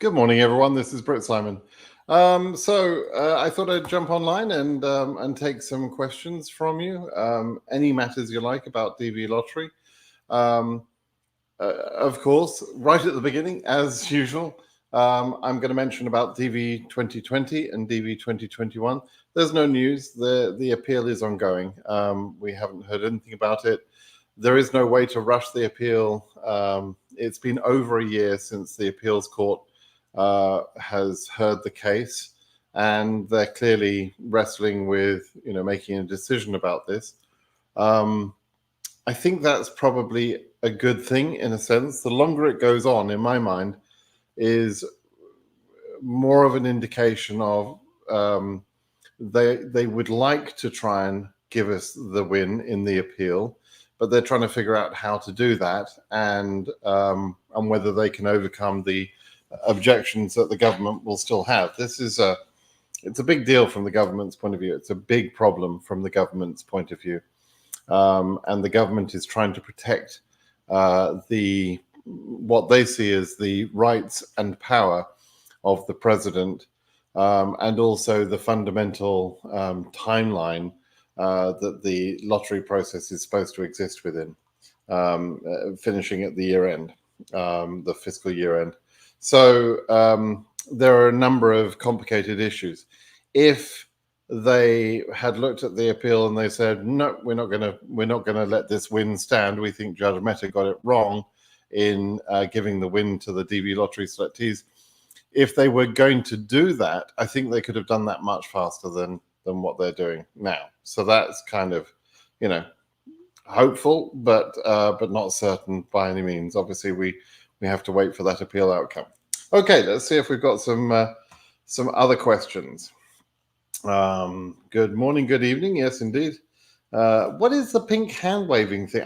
Good morning, everyone. This is Britt Simon. I thought I'd jump online and take some questions from you. Any matters you like about DV Lottery. Of course, right at the beginning, as usual, I'm going to mention about DV 2020 and DV 2021. There's no news. The appeal is ongoing. We haven't heard anything about it. There is no way to rush the appeal. It's been over a year since the appeals court has heard the case, and they're clearly wrestling with, making a decision about this. I think that's probably a good thing in a sense. The longer it goes on, in my mind, is more of an indication of they would like to try and give us the win in the appeal, but they're trying to figure out how to do that and whether they can overcome the objections that the government will still have. It's a big deal from the government's point of view. It's a big problem from the government's point of view. And the government is trying to protect what they see as the rights and power of the president, and also the fundamental timeline that the lottery process is supposed to exist within, finishing at the year end, the fiscal year end. So there are a number of complicated issues. If they had looked at the appeal and they said, no, we're not going to let this win stand. We think Judge Mehta got it wrong in giving the win to the DV lottery selectees. If they were going to do that, I think they could have done that much faster than what they're doing now. So that's kind of, hopeful, but not certain by any means. Obviously, we have to wait for that appeal outcome. Okay, let's see if we've got some other questions. Good morning, good evening. Yes, indeed. What is the pink hand waving thing?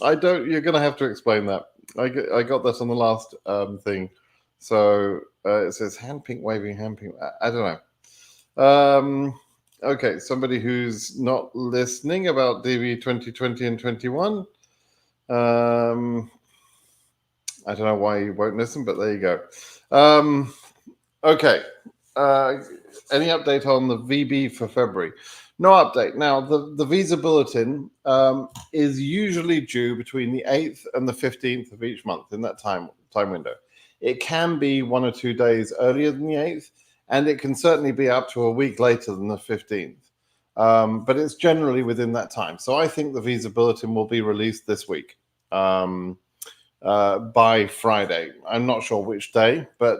I don't. You're going to have to explain that. I got that on the last thing. So it says hand pink waving, hand pink. I don't know. Okay, somebody who's not listening about DV 2020 and 21. I don't know why you won't listen, but there you go. Okay. Any update on the VB for February? No update. Now, the visa bulletin is usually due between the 8th and the 15th of each month in that time window. It can be 1 or 2 days earlier than the 8th, and it can certainly be up to a week later than the 15th. But it's generally within that time. So I think the visa bulletin will be released this week. By Friday. I'm not sure which day, but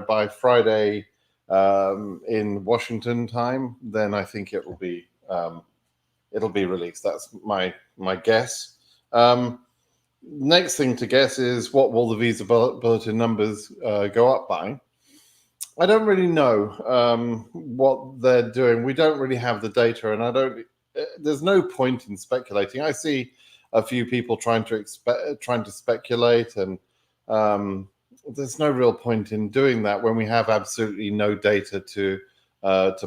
by Friday in Washington time, then I think it'll be released. That's my guess. Next thing to guess is what will the visa bulletin numbers go up by. I don't really know what they're doing. We don't really have the data, and there's no point in speculating. I see a few people trying to speculate, and there's no real point in doing that when we have absolutely no data to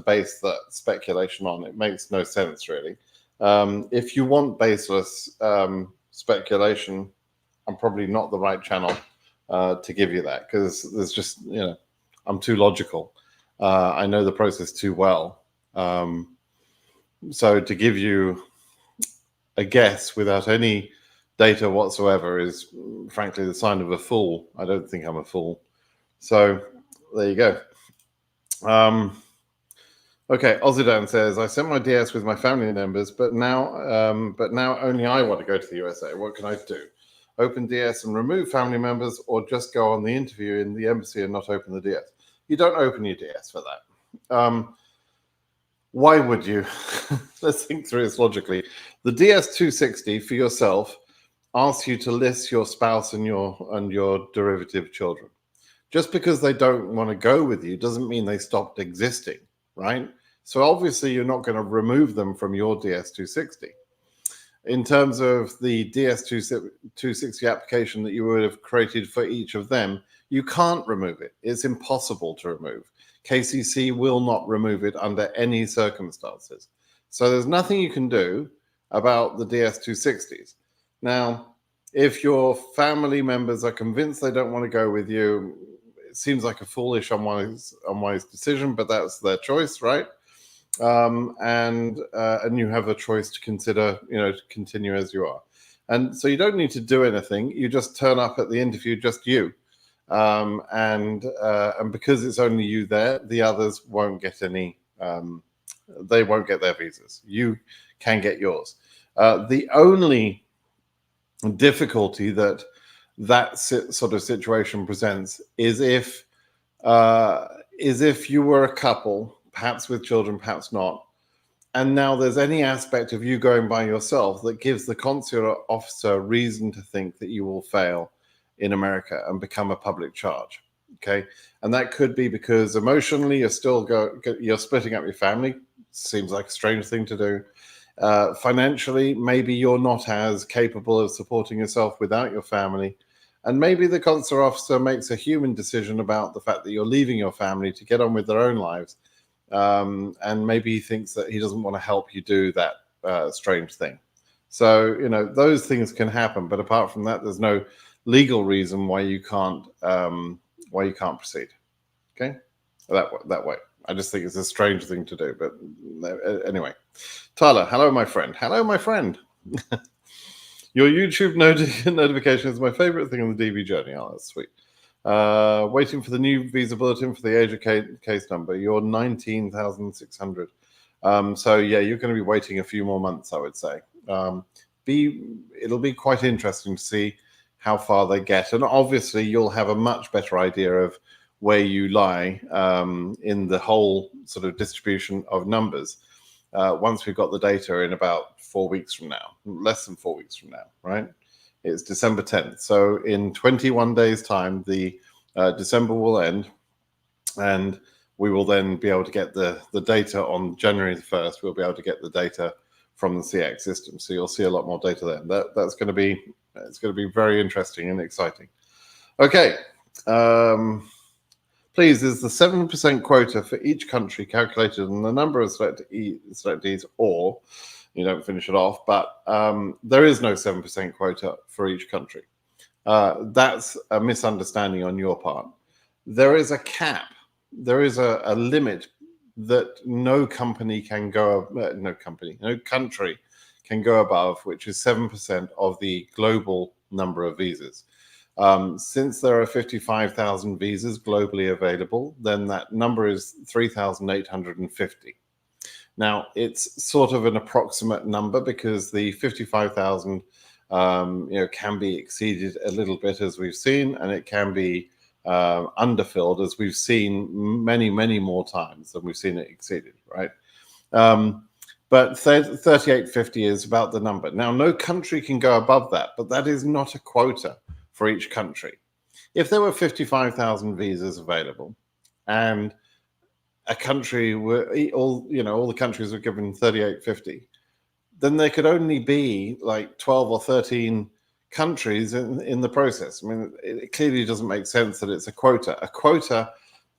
base that speculation on. It makes no sense, really. If you want baseless speculation, I'm probably not the right channel to give you that, because there's just, I'm too logical. I know the process too well. So to give you a guess without any data whatsoever is frankly the sign of a fool. I don't think I'm a fool. So there you go. Okay, Ozidan says, I sent my DS with my family members, but now only I want to go to the USA. What can I do? Open DS and remove family members, or just go on the interview in the embassy and not open the DS? You don't open your DS for that. Why would you? Let's think through this logically. The DS-260 for yourself asks you to list your spouse and your derivative children. Just because they don't want to go with you doesn't mean they stopped existing, right? So obviously you're not going to remove them from your DS-260. In terms of the DS-260 application that you would have created for each of them, you can't remove it. It's impossible to remove. KCC will not remove it under any circumstances. So there's nothing you can do about the DS-260s. Now, If your family members are convinced they don't want to go with you, it seems like a foolish, unwise decision, but that's their choice, right? And you have a choice to consider, to continue as you are. And so you don't need to do anything. You just turn up at the interview, just you. And because it's only you there, the others won't get any. They won't get their visas. You can get yours. The only difficulty that sort of situation presents is if you were a couple, perhaps with children, perhaps not, and now there's any aspect of you going by yourself that gives the consular officer reason to think that you will fail in America and become a public charge. Okay, and that could be because emotionally you're splitting up your family. Seems like a strange thing to do. Financially, maybe you're not as capable of supporting yourself without your family. And maybe the consular officer makes a human decision about the fact that you're leaving your family to get on with their own lives. And maybe he thinks that he doesn't want to help you do that strange thing. So, those things can happen. But apart from that, there's no legal reason why you can't proceed. Okay, that way. I just think it's a strange thing to do. But anyway, Tyler, hello, my friend. Hello, my friend. Your YouTube notification is my favorite thing on the DV journey. Oh, that's sweet. Waiting for the new visa bulletin for the Asia case number. You're 19,600. So yeah, you're going to be waiting a few more months, I would say. It'll be quite interesting to see how far they get, and obviously you'll have a much better idea of where you lie in the whole sort of distribution of numbers once we've got the data in about 4 weeks from now, less than 4 weeks from now, right? It's December 10th. So in 21 days' time, the December will end, and we will then be able to get the data on January the 1st. We'll be able to get the data from the CX system. So you'll see a lot more data then. It's going to be very interesting and exciting. Okay. Please, is the 7% quota for each country calculated on the number of selectees, or you don't finish it off, but there is no 7% quota for each country. That's a misunderstanding on your part. There is a cap. There is a limit that no country can go above, which is 7% of the global number of visas. Since there are 55,000 visas globally available, then that number is 3,850. Now, it's sort of an approximate number because the 55,000 can be exceeded a little bit, as we've seen, and it can be underfilled, as we've seen many, many more times than we've seen it exceeded, right? But 3850 is about the number. Now, no country can go above that, but that is not a quota for each country. If there were 55,000 visas available and a country were all the countries were given 3850, then there could only be like 12 or 13 countries in the process. I mean, it clearly doesn't make sense that it's a quota. A quota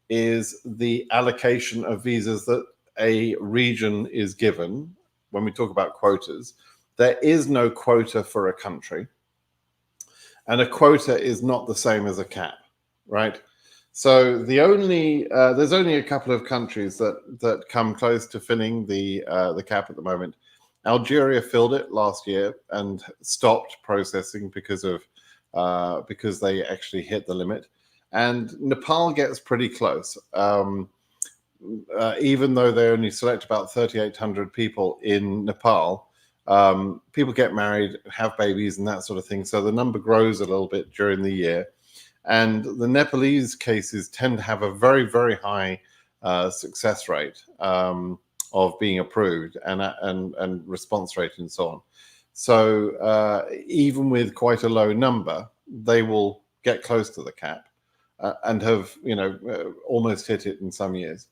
is the allocation of visas that a region is given. When we talk about quotas, there is no quota for a country, and a quota is not the same as a cap, right? So there's only a couple of countries that come close to filling the cap at the moment. Algeria filled it last year and stopped processing because they actually hit the limit, and Nepal gets pretty close. Even though they only select about 3,800 people in Nepal, people get married, have babies, and that sort of thing. So the number grows a little bit during the year. And the Nepalese cases tend to have a very, very high success rate of being approved and response rate and so on. So even with quite a low number, they will get close to the cap and have almost hit it in some years.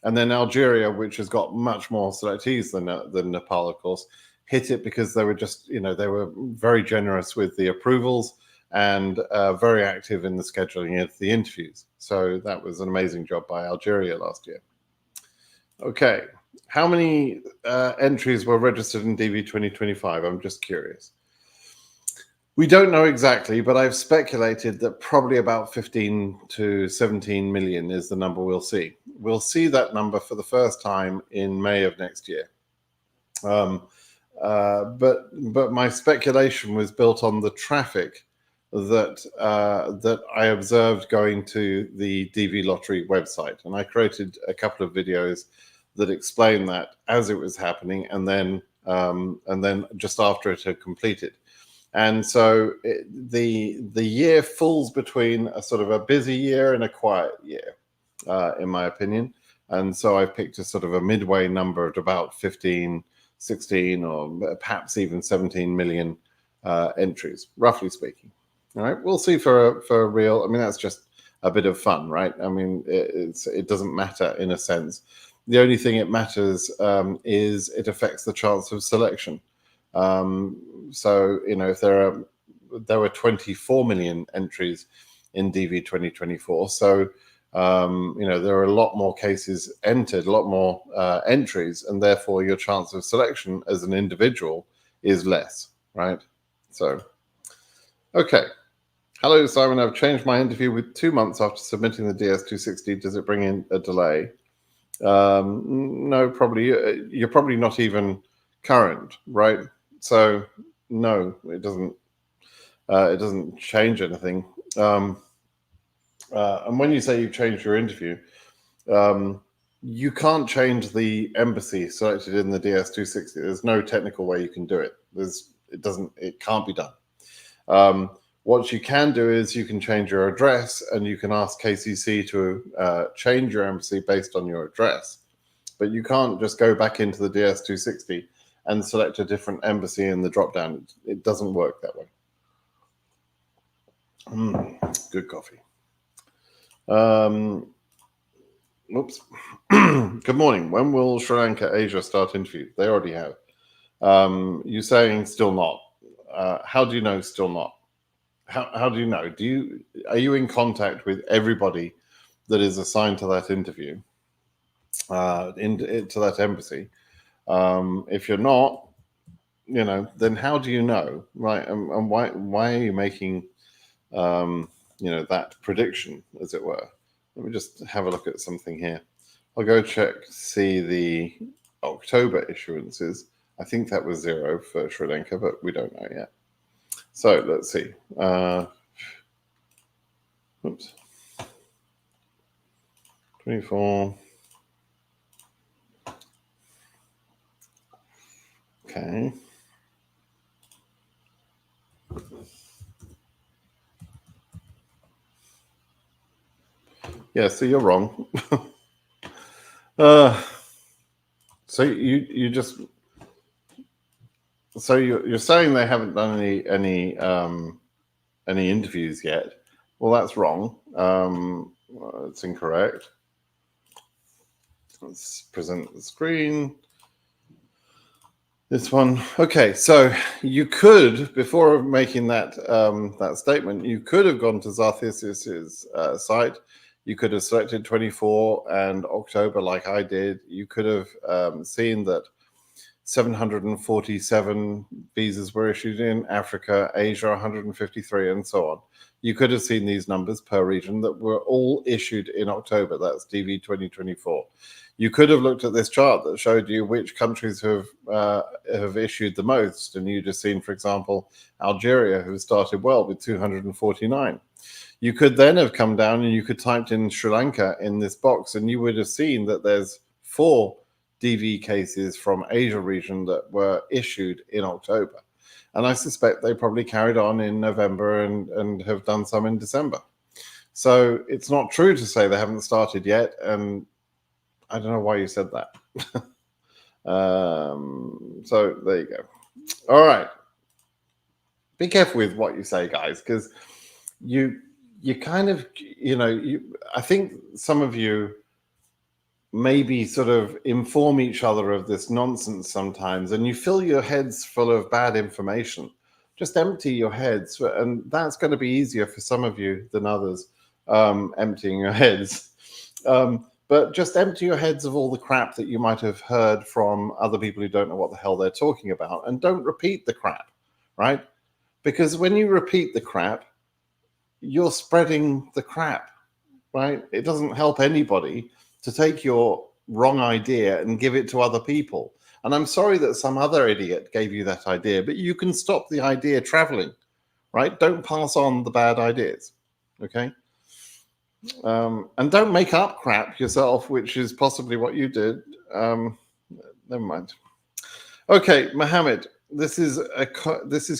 And then Algeria, which has got much more selectees than Nepal, of course, hit it because they were just they were very generous with the approvals and very active in the scheduling of the interviews. So that was an amazing job by Algeria last year. Okay, how many entries were registered in DV 2025? I'm just curious. We don't know exactly, but I've speculated that probably about 15 to 17 million is the number we'll see. We'll see that number for the first time in May of next year. But my speculation was built on the traffic that I observed going to the DV Lottery website, and I created a couple of videos that explain that as it was happening, and then just after it had completed. And so the year falls between a sort of a busy year and a quiet year, in my opinion. And so I picked a sort of a midway number at about 15, 16, or perhaps even 17 million entries, roughly speaking. All right, we'll see for real. I mean, that's just a bit of fun, right? I mean, it doesn't matter in a sense. The only thing it matters is it affects the chance of selection. So, you know, if there were 24 million entries in DV 2024, so you know, there are a lot more cases entered, a lot more entries, and therefore your chance of selection as an individual is less, right? So, okay. Hello, Simon. I've changed my interview with 2 months after submitting the DS260. Does it bring in a delay? No, probably. You're probably not even current, right? So no, it doesn't. It doesn't change anything. And when you say you've changed your interview, you can't change the embassy selected in the DS260. There's no technical way you can do it. It can't be done. What you can do is you can change your address, and you can ask KCC to change your embassy based on your address. But you can't just go back into the DS260 and select a different embassy in the drop-down. It doesn't work that way. Good coffee. Oops. Good morning. When will Sri Lanka Asia start interview? They already have. You're saying still not. How do you know still not? How do you know? Are you in contact with everybody that is assigned to that interview, to that embassy? If you're not, you know, then how do you know, right? And why are you making, you know, that prediction, as it were? Let me just have a look at something here. I'll go check, see the October issuances. I think that was 0 for Sri Lanka, but we don't know yet. So let's see. Oops. 24. Okay. Yeah, so you're wrong. So you just, so you're saying they haven't done any interviews yet. Well, that's wrong. It's incorrect. Let's present the screen. This one. Okay, so you could, before making that that statement, you could have gone to Zarthis's site. You could have selected 24 and October like I did. You could have seen that 747 visas were issued in Africa, Asia 153, and so on. You could have seen these numbers per region that were all issued in October. That's DV 2024. You could have looked at this chart that showed you which countries have issued the most, and you just seen, for example, Algeria, who started well with 249. You could then have come down and you could typed in Sri Lanka in this box, and you would have seen that there's 4 DV cases from Asia region that were issued in October. And I suspect they probably carried on in November and have done some in December. So it's not true to say they haven't started yet. And I don't know why you said that. So there you go. All right. Be careful with what you say, guys, because you kind of, you know, I think some of you maybe sort of inform each other of this nonsense sometimes, and you fill your heads full of bad information. Just empty your heads, and that's going to be easier for some of you than others, emptying your heads. But just empty your heads of all the crap that you might have heard from other people who don't know what the hell they're talking about, and don't repeat the crap, right? Because when you repeat the crap, you're spreading the crap, right? It doesn't help anybody to take your wrong idea and give it to other people. And I'm sorry that some other idiot gave you that idea, but you can stop the idea traveling, right? Don't pass on the bad ideas, okay? And don't make up crap yourself, which is possibly what you did. Never mind. Okay, Mohammed, this is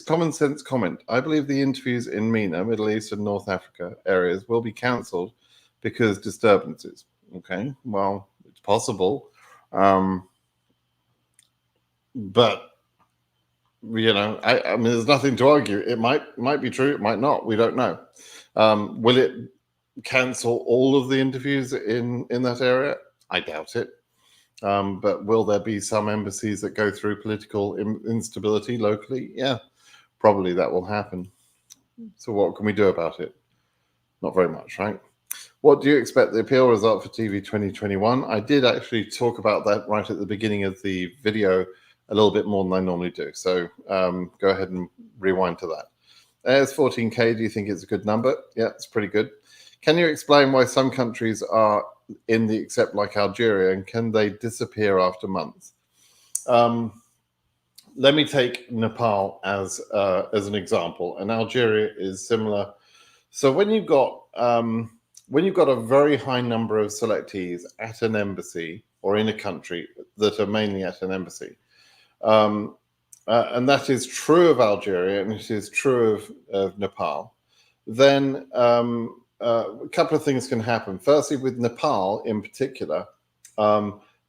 common sense comment. I believe the interviews in MENA, Middle East and North Africa areas will be cancelled because disturbances. Okay, well, it's possible, but I mean, there's nothing to argue. It might be true. It might not. We don't know. Will it cancel all of the interviews in that area? I doubt it. But will there be some embassies that go through political instability locally? Yeah, probably that will happen. So what can we do about it? Not very much, right? What do you expect the appeal result for TV 2021? I did actually talk about that right at the beginning of the video a little bit more than I normally do. So go ahead and rewind to that. As 14K, do you think it's a good number? Yeah, it's pretty good. Can you explain why some countries are in the except like Algeria, and can they disappear after months? Let me take Nepal as an example, and Algeria is similar. So when you've got a very high number of selectees at an embassy or in a country that are mainly at an embassy, and that is true of Algeria and it is true of Nepal, then a couple of things can happen. Firstly, with Nepal in particular,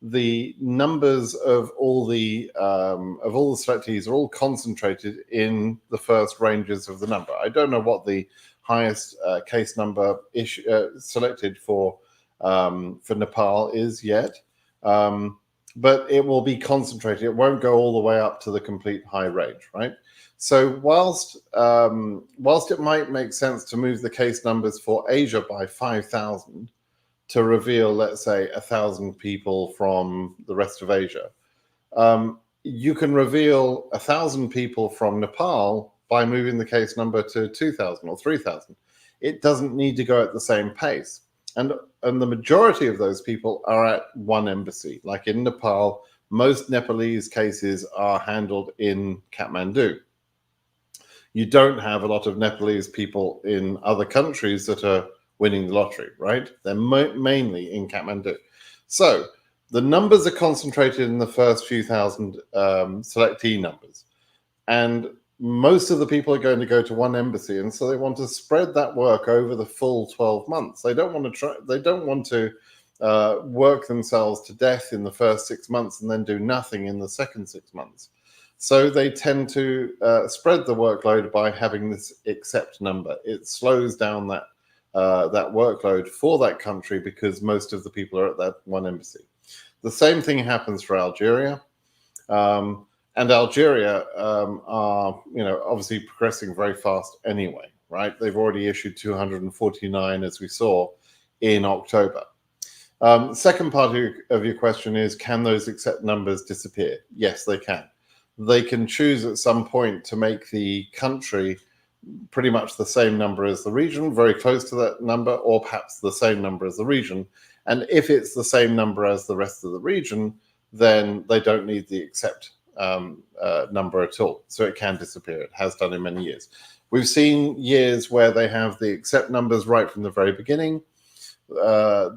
the numbers of all the selectees are all concentrated in the first ranges of the number. I don't know what the highest case number selected for Nepal is yet, but it will be concentrated. It won't go all the way up to the complete high range, right? So whilst it might make sense to move the case numbers for Asia by 5,000 to reveal, let's say, 1,000 people from the rest of Asia, you can reveal 1,000 people from Nepal by moving the case number to 2,000 or 3,000. It doesn't need to go at the same pace. And the majority of those people are at one embassy. Like in Nepal, most Nepalese cases are handled in Kathmandu. You don't have a lot of Nepalese people in other countries that are winning the lottery, right? They're mainly in Kathmandu. So the numbers are concentrated in the first few thousand selectee numbers. And most of the people are going to go to one embassy. And so they want to spread that work over the full 12 months. They don't want to work themselves to death in the first 6 months and then do nothing in the second 6 months. So they tend to spread the workload by having this accept number. It slows down that workload for that country because most of the people are at that one embassy. The same thing happens for Algeria. And Algeria are, obviously progressing very fast anyway, right? They've already issued 249, as we saw, in October. Second part of your question is, can those accept numbers disappear? Yes, they can. They can choose at some point to make the country pretty much the same number as the region, very close to that number, or perhaps the same number as the region. And if it's the same number as the rest of the region, then they don't need the accept number at all. So it can disappear. It has done in many years. We've seen years where they have the accept numbers right from the very beginning.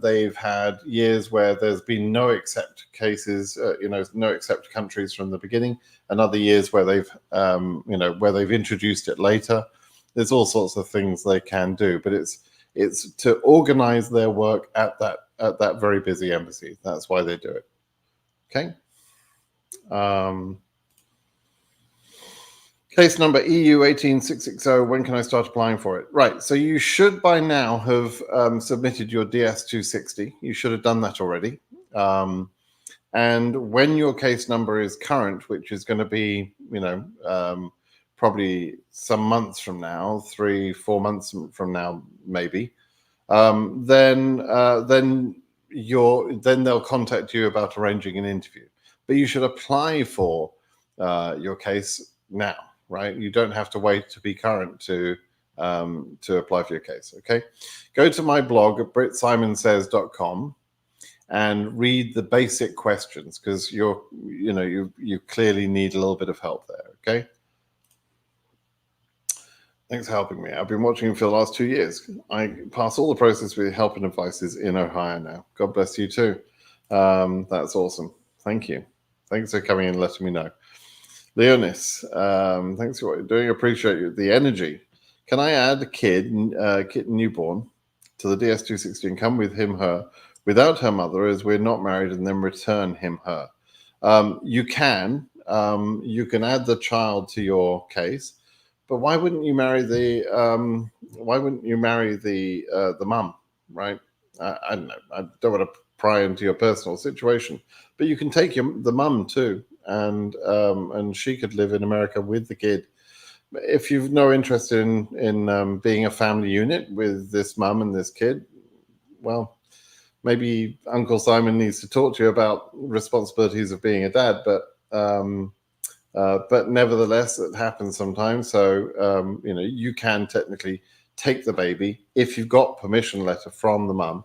They've had years where there's been no accept cases, no accept countries from the beginning, and other years where they've, where they've introduced it later. There's all sorts of things they can do, but it's to organize their work at that very busy embassy. That's why they do it. Okay. Case number EU 18660, when can I start applying for it? Right, so you should by now have submitted your DS260. You should have done that already. And when your case number is current, which is going to be, probably some months from now, 3-4 months from now, maybe, then they'll contact you about arranging an interview. But you should apply for your case now. right? You don't have to wait to be current to apply for your case. Okay, go to my blog at britsimonsays.com and read the basic questions, because you clearly need a little bit of help there. Okay. Thanks for helping me. I've been watching you for the last 2 years. I pass all the process with help and advices in Ohio now. God bless you too. That's awesome. Thank you. Thanks for coming in and letting me know. Leonis, thanks for what you're doing. Appreciate the energy. Can I add a kid newborn to the DS260 and come with him, her, without her mother, as we're not married, and then return him, her? You can. You can add the child to your case. But why wouldn't you marry the mum, right? I don't know. I don't want to pry into your personal situation, but you can take the mum too, and she could live in America with the kid. If you've no interest in being a family unit with this mum and this kid, well, maybe Uncle Simon needs to talk to you about responsibilities of being a dad, but nevertheless, it happens sometimes. So, you can technically take the baby. If you've got permission letter from the mum,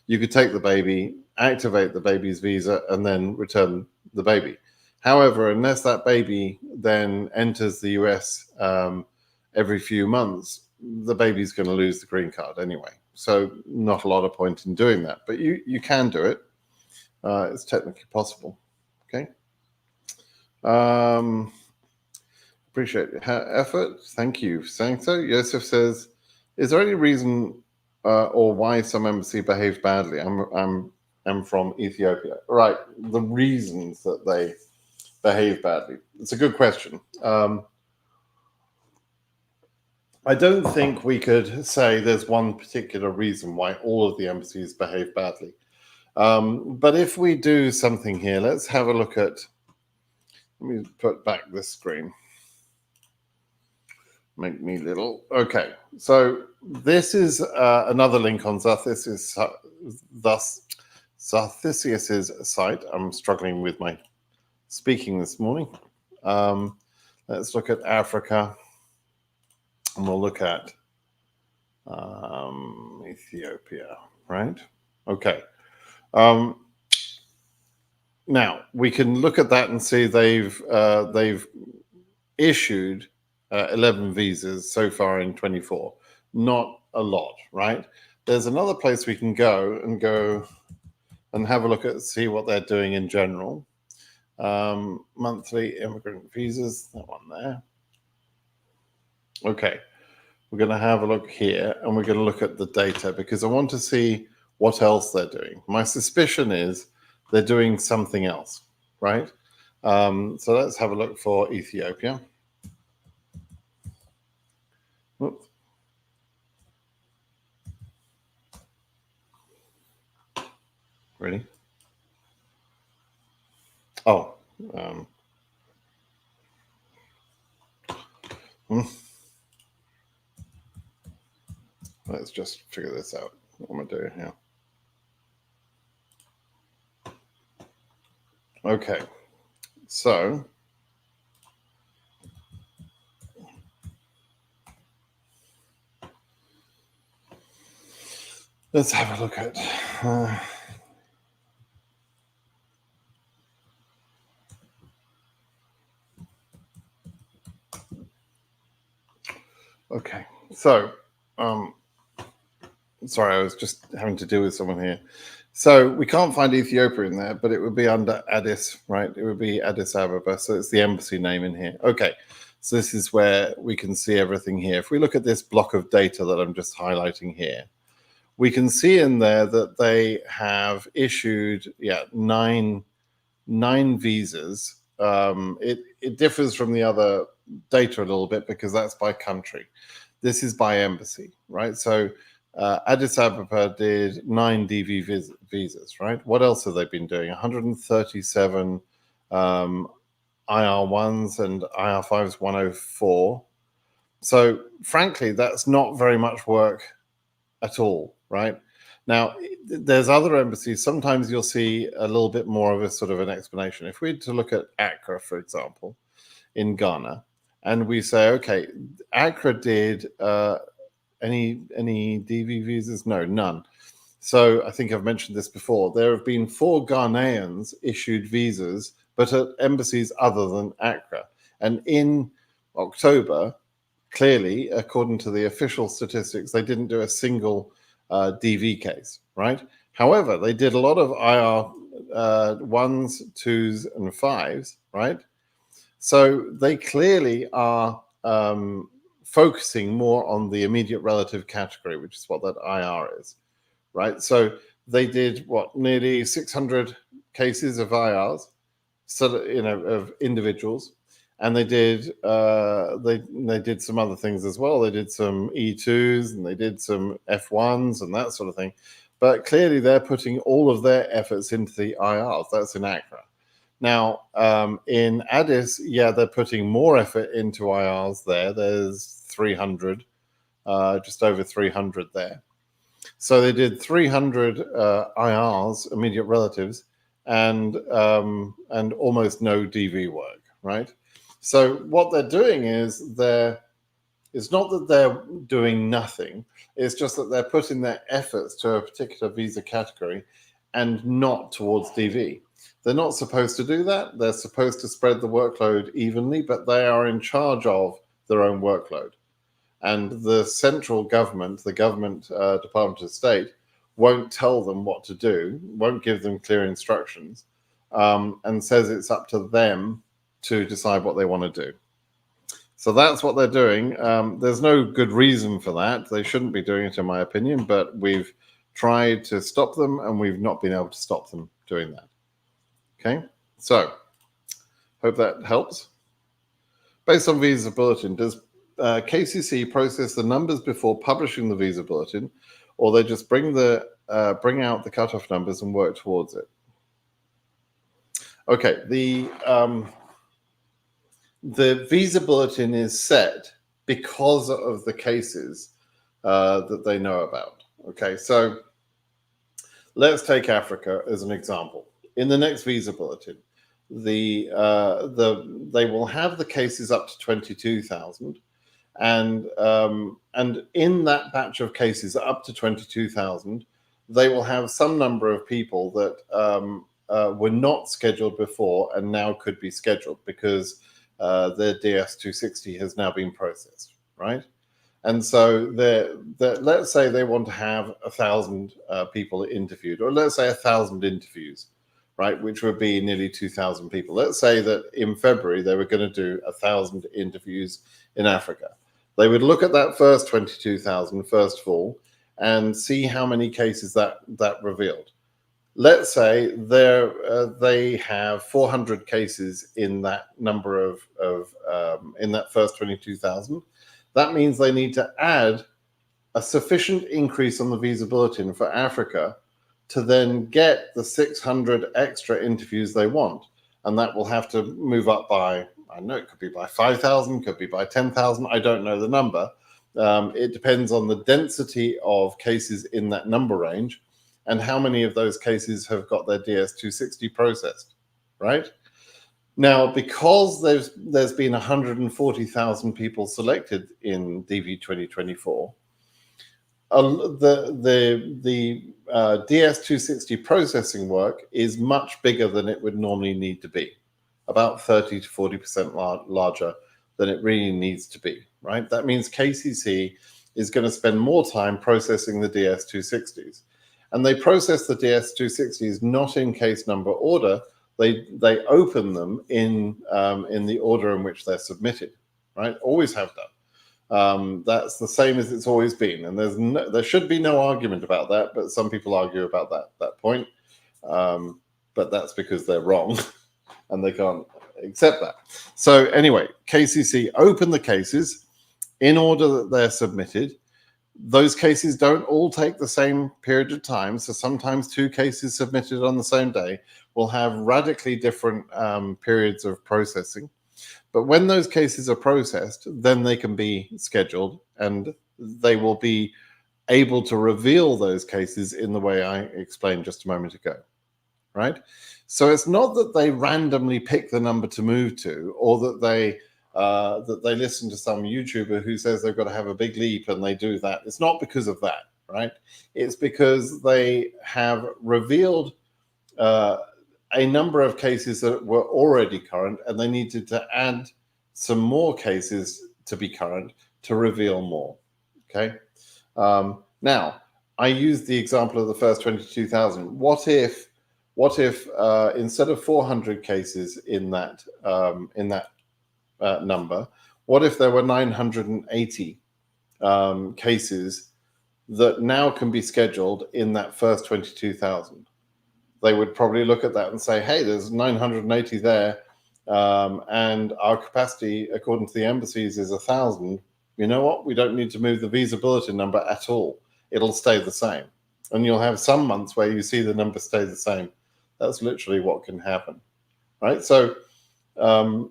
you could take the baby, activate the baby's visa, and then return the baby. However, unless that baby then enters the US every few months, the baby's going to lose the green card anyway. So not a lot of point in doing that, but you can do it. It's technically possible. Okay. Appreciate your effort. Thank you for saying so. Yosef says, is there any reason or why some embassy behaved badly? I'm from Ethiopia. Right. The reasons that they behave badly. It's a good question. I don't think we could say there's one particular reason why all of the embassies behave badly. But if we do something here, let's have a look at, let me put back this screen. Make me little. Okay, so this is another link on Zarthisius's site. I'm struggling with my speaking this morning. Let's look at Africa, and we'll look at Ethiopia, right? Okay. Now we can look at that and see they've issued 11 visas so far in 24. Not a lot, right? There's another place we can go and have a look at, see what they're doing in general. Monthly immigrant visas, that one there. Okay, we're going to have a look here, and we're going to look at the data because I want to see what else they're doing. My suspicion is they're doing something else, right? So let's have a look for Ethiopia. Oops. Ready? Oh. Let's just figure this out. What am I doing here? Okay, so let's have a look at okay, so sorry, I was just having to deal with someone here. So we can't find Ethiopia in there, but it would be under Addis, right? It would be Addis Ababa. So it's the embassy name in here. Okay, so this is where we can see everything here. If we look at this block of data that I'm just highlighting here, we can see in there that they have issued, nine visas. It differs from the other data a little bit because that's by country. This is by embassy, right? So Addis Ababa did 9 DV visas, right? What else have they been doing? 137 IR1s and IR5s, 104. So frankly, that's not very much work at all, right? Now, there's other embassies. Sometimes you'll see a little bit more of a sort of an explanation. If we were to look at Accra, for example, in Ghana, and we say, okay, Accra did any DV visas? No, none. So I think I've mentioned this before. There have been 4 Ghanaians issued visas, but at embassies other than Accra. And in October, clearly, according to the official statistics, they didn't do a single DV case, right? However, they did a lot of IR 1s, 2s, and 5s, right? So they clearly are focusing more on the immediate relative category, which is what that IR is, right? So they did nearly 600 cases of IRs, so of individuals, and they did they did some other things as well. They did some E2s and they did some F1s and that sort of thing. But clearly, they're putting all of their efforts into the IRs. That's in Accra. Now, in Addis, yeah, they're putting more effort into IRs there. There's 300, just over 300 there. So they did 300 IRs, immediate relatives, and almost no DV work, right? So what they're doing is it's not that they're doing nothing. It's just that they're putting their efforts to a particular visa category and not towards DV. They're not supposed to do that. They're supposed to spread the workload evenly, but they are in charge of their own workload. And the central government, the government Department of State, won't tell them what to do, won't give them clear instructions, and says it's up to them to decide what they want to do. So that's what they're doing. There's no good reason for that. They shouldn't be doing it, in my opinion, but we've tried to stop them and we've not been able to stop them doing that. Okay, so hope that helps. Based on visa bulletin, does KCC process the numbers before publishing the visa bulletin, or they just bring out the cutoff numbers and work towards it? Okay, the visa bulletin is set because of the cases that they know about. Okay, so let's take Africa as an example. In the next visa bulletin, they will have the cases up to 22,000, and in that batch of cases up to 22,000, they will have some number of people that were not scheduled before and now could be scheduled because their DS-260 has now been processed, right? And so let's say they want to have 1,000 people interviewed, or let's say 1,000 interviews, right, which would be nearly 2,000 people. Let's say that in February they were going to do 1,000 interviews in Africa. They would look at that first 22,000 first of all and see how many cases that revealed. Let's say they have 400 cases in that number of in that first 22,000. That means they need to add a sufficient increase on the visa bulletin for Africa to then get the 600 extra interviews they want. And that will have to move up by, I don't know, it could be by 5,000, could be by 10,000. I don't know the number. It depends on the density of cases in that number range and how many of those cases have got their DS-260 processed, right? Now, because there's been 140,000 people selected in DV 2024, the DS-260 processing work is much bigger than it would normally need to be, about 30 to 40% larger than it really needs to be, right? That means KCC is going to spend more time processing the DS-260s. And they process the DS-260s not in case number order. They open them in the order in which they're submitted, right? Always have done. That's the same as it's always been, and there should be no argument about that. But some people argue about that point, but that's because they're wrong, and they can't accept that. So anyway, KCC open the cases in order that they're submitted. Those cases don't all take the same period of time. So sometimes 2 cases submitted on the same day will have radically different periods of processing. But when those cases are processed, then they can be scheduled and they will be able to reveal those cases in the way I explained just a moment ago, right? So it's not that they randomly pick the number to move to, or that they that they listen to some YouTuber who says they've got to have a big leap and they do that. It's not because of that, right? It's because they have revealed a number of cases that were already current, and they needed to add some more cases to be current to reveal more. Okay. Now, I used the example of the first 22,000. What if instead of 400 cases in that number, what if there were 980 cases that now can be scheduled in that first 22,000? They would probably look at that and say, hey, there's 980 there, and our capacity, according to the embassies, is 1,000. You know what? We don't need to move the visa bulletin number at all. It'll stay the same. And you'll have some months where you see the number stay the same. That's literally what can happen, right? So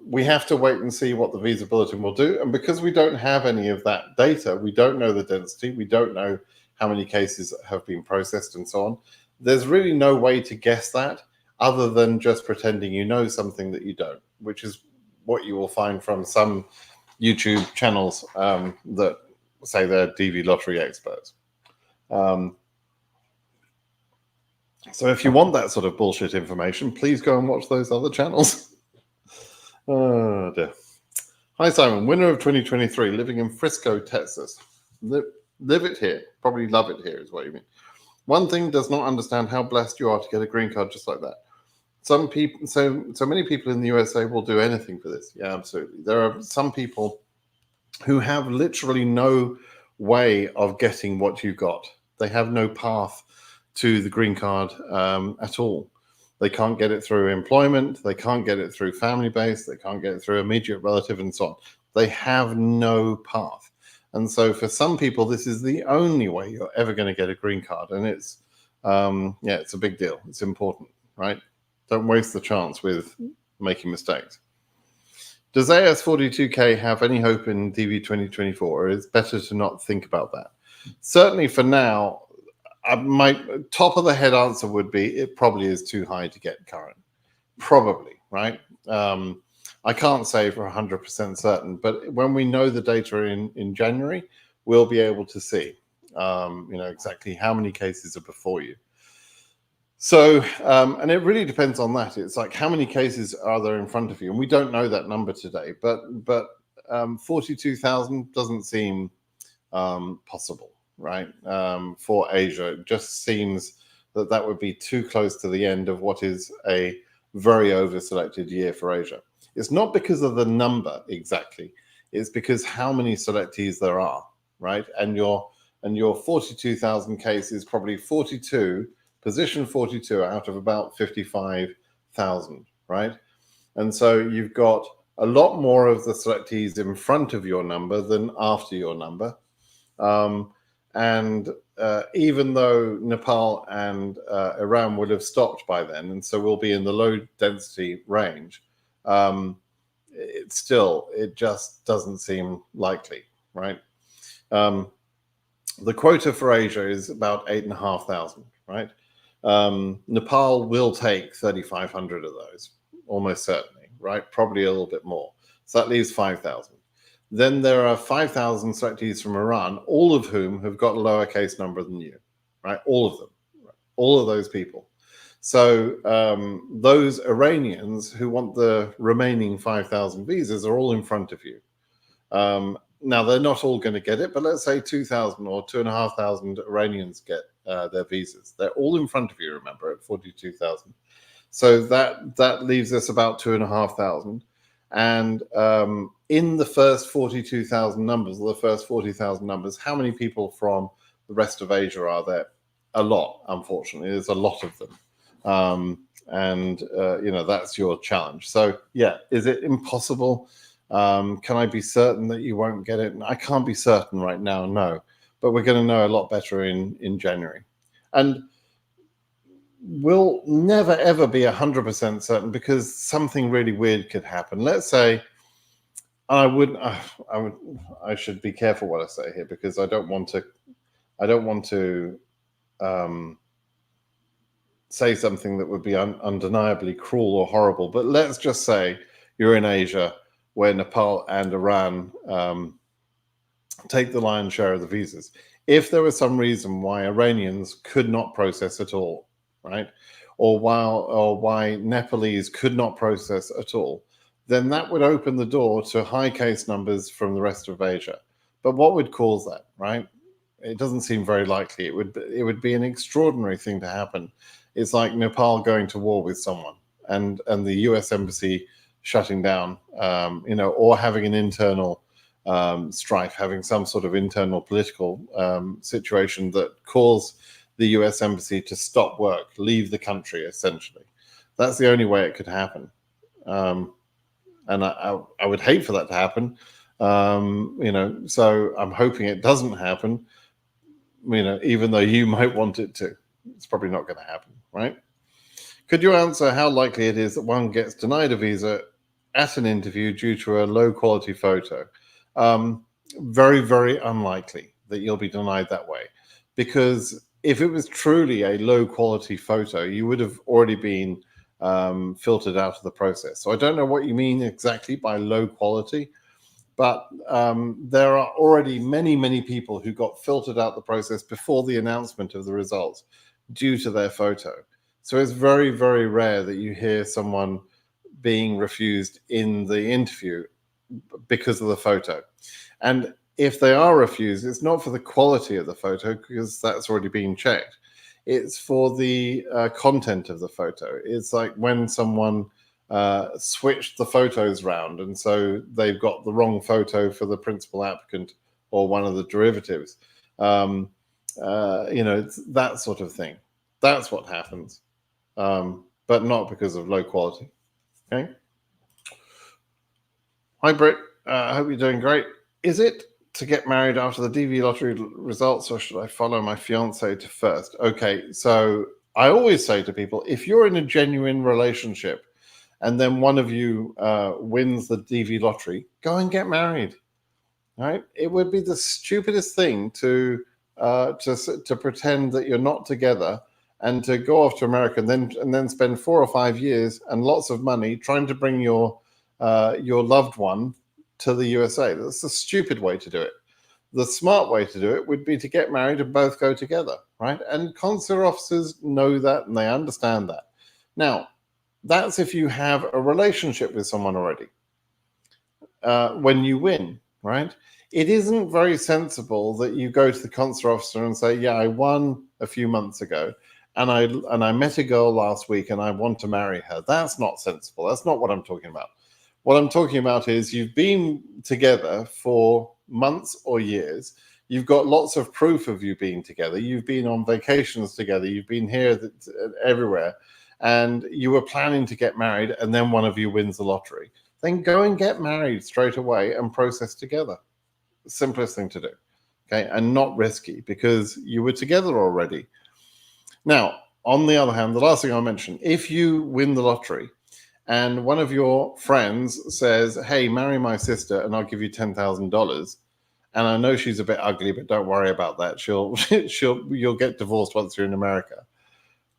we have to wait and see what the visa bulletin will do. And because we don't have any of that data, we don't know the density, we don't know how many cases have been processed and so on. There's really no way to guess that other than just pretending you know something that you don't, which is what you will find from some YouTube channels that say they're DV lottery experts. So if you want that sort of bullshit information, please go and watch those other channels. Oh dear. Hi Simon, winner of 2023, living in Frisco, Texas. Live it here, probably love it here is what you mean. One thing does not understand how blessed you are to get a green card just like that. Some people, so many people in the USA will do anything for this. Yeah, absolutely. There are some people who have literally no way of getting what you got. They have no path to the green card at all. They can't get it through employment. They can't get it through family base. They can't get it through immediate relative and so on. They have no path. And so for some people, this is the only way you're ever going to get a green card. And it's, it's a big deal. It's important, right? Don't waste the chance with making mistakes. Does AS42K have any hope in DV 2024, or is it better to not think about that? Certainly for now, my top of the head answer would be it probably is too high to get current. Probably, right? I can't say for 100% certain, but when we know the data in January, we'll be able to see, exactly how many cases are before you. So, and it really depends on that. It's like how many cases are there in front of you, and we don't know that number today. But 42,000 doesn't seem possible, right? For Asia, it just seems that would be too close to the end of what is a very over-selected year for Asia. It's not because of the number exactly. It's because how many selectees there are, right? And your 42,000 case is probably 42, position 42 out of about 55,000, right? And so you've got a lot more of the selectees in front of your number than after your number. Even though Nepal and Iran would have stopped by then, and so we'll be in the low density range, it just doesn't seem likely, right? The quota for Asia is about 8,500, right? Nepal will take 3,500 of those, almost certainly, right? Probably a little bit more. So that leaves 5,000. Then there are 5,000 selectees from Iran, all of whom have got a lower case number than you, right? All of them, right? All of those people. So those Iranians who want the remaining 5,000 visas are all in front of you. Now, they're not all going to get it, but let's say 2,000 or 2,500 Iranians get their visas. They're all in front of you, remember, at 42,000. So that leaves us about 2,500. And in the first 42,000 numbers, or the first 40,000 numbers, how many people from the rest of Asia are there? A lot, unfortunately. There's a lot of them. That's your challenge. So, yeah, is it impossible? Can I be certain that you won't get it? I can't be certain right now, no. But we're going to know a lot better in January. And we'll never, ever be 100% certain because something really weird could happen. Let's say, I should be careful what I say here because I don't want to say something that would be undeniably cruel or horrible. But let's just say you're in Asia where Nepal and Iran take the lion's share of the visas. If there was some reason why Iranians could not process at all, right, or why Nepalese could not process at all, then that would open the door to high case numbers from the rest of Asia. But what would cause that, right? It doesn't seem very likely. It would be an extraordinary thing to happen. It's like Nepal going to war with someone, and the U.S. embassy shutting down, or having an internal strife, having some sort of internal political situation that caused the US embassy to stop work, leave the country, essentially. That's the only way it could happen. And I would hate for that to happen. So I'm hoping it doesn't happen, even though you might want it to. It's probably not going to happen, right? Could you answer how likely it is that one gets denied a visa at an interview due to a low quality photo? Very, very unlikely that you'll be denied that way, because if it was truly a low quality photo, you would have already been filtered out of the process. So I don't know what you mean exactly by low quality, but there are already many, many people who got filtered out the process before the announcement of the results due to their photo. So it's very, very rare that you hear someone being refused in the interview because of the photo. And if they are refused, it's not for the quality of the photo, because that's already been checked. It's for the content of the photo. It's like when someone switched the photos round, and so they've got the wrong photo for the principal applicant or one of the derivatives. It's that sort of thing. That's what happens, but not because of low quality. Okay. Hi, Britt. I hope you're doing great. Is it to get married after the DV lottery results, or should I follow my fiance to first? Okay, so I always say to people, if you're in a genuine relationship and then one of you wins the DV lottery, go and get married. Right? It would be the stupidest thing to pretend that you're not together and to go off to America and then spend 4 or 5 years and lots of money trying to bring your loved one to the USA. That's a stupid way to do it. The smart way to do it would be to get married and both go together, right? And consular officers know that and they understand that. Now, that's if you have a relationship with someone already. When you win, right? It isn't very sensible that you go to the consular officer and say, yeah, I won a few months ago and I met a girl last week and I want to marry her. That's not sensible. That's not what I'm talking about. What I'm talking about is you've been together for months or years. You've got lots of proof of you being together. You've been on vacations together. You've been here, everywhere. And you were planning to get married, and then one of you wins the lottery. Then go and get married straight away and process together. Simplest thing to do. Okay, and not risky, because you were together already. Now, on the other hand, the last thing I'll mention, if you win the lottery, and one of your friends says, hey, marry my sister and I'll give you $10,000. And I know she's a bit ugly, but don't worry about that. You'll get divorced once you're in America.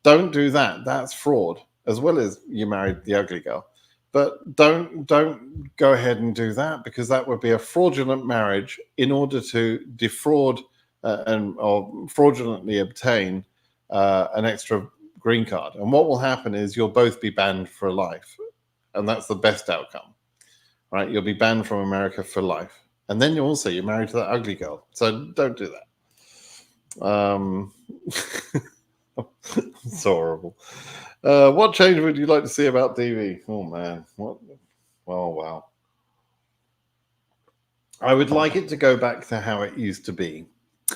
Don't do that. That's fraud, as well as you married the ugly girl. But don't go ahead and do that, because that would be a fraudulent marriage in order to defraud or fraudulently obtain an extra green card. And what will happen is you'll both be banned for life. And that's the best outcome, right? You'll be banned from America for life. And then you're married to that ugly girl. So don't do that. It's horrible. What change would you like to see about DV? Oh, man. What? Oh, wow. I would like it to go back to how it used to be.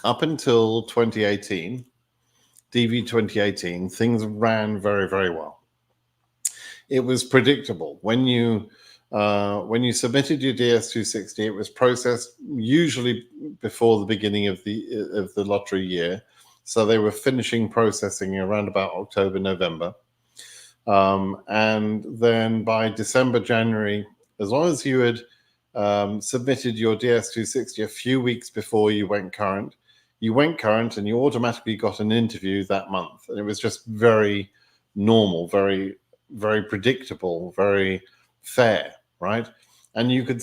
Up until 2018, DV 2018, things ran very, very well. It was predictable. When you submitted your DS-260, it was processed usually before the beginning of the lottery year. So they were finishing processing around about October, November. And then by December, January, as long as you had submitted your DS-260 a few weeks before you went current and you automatically got an interview that month. And it was just very normal, very, very predictable, very fair, right? And you could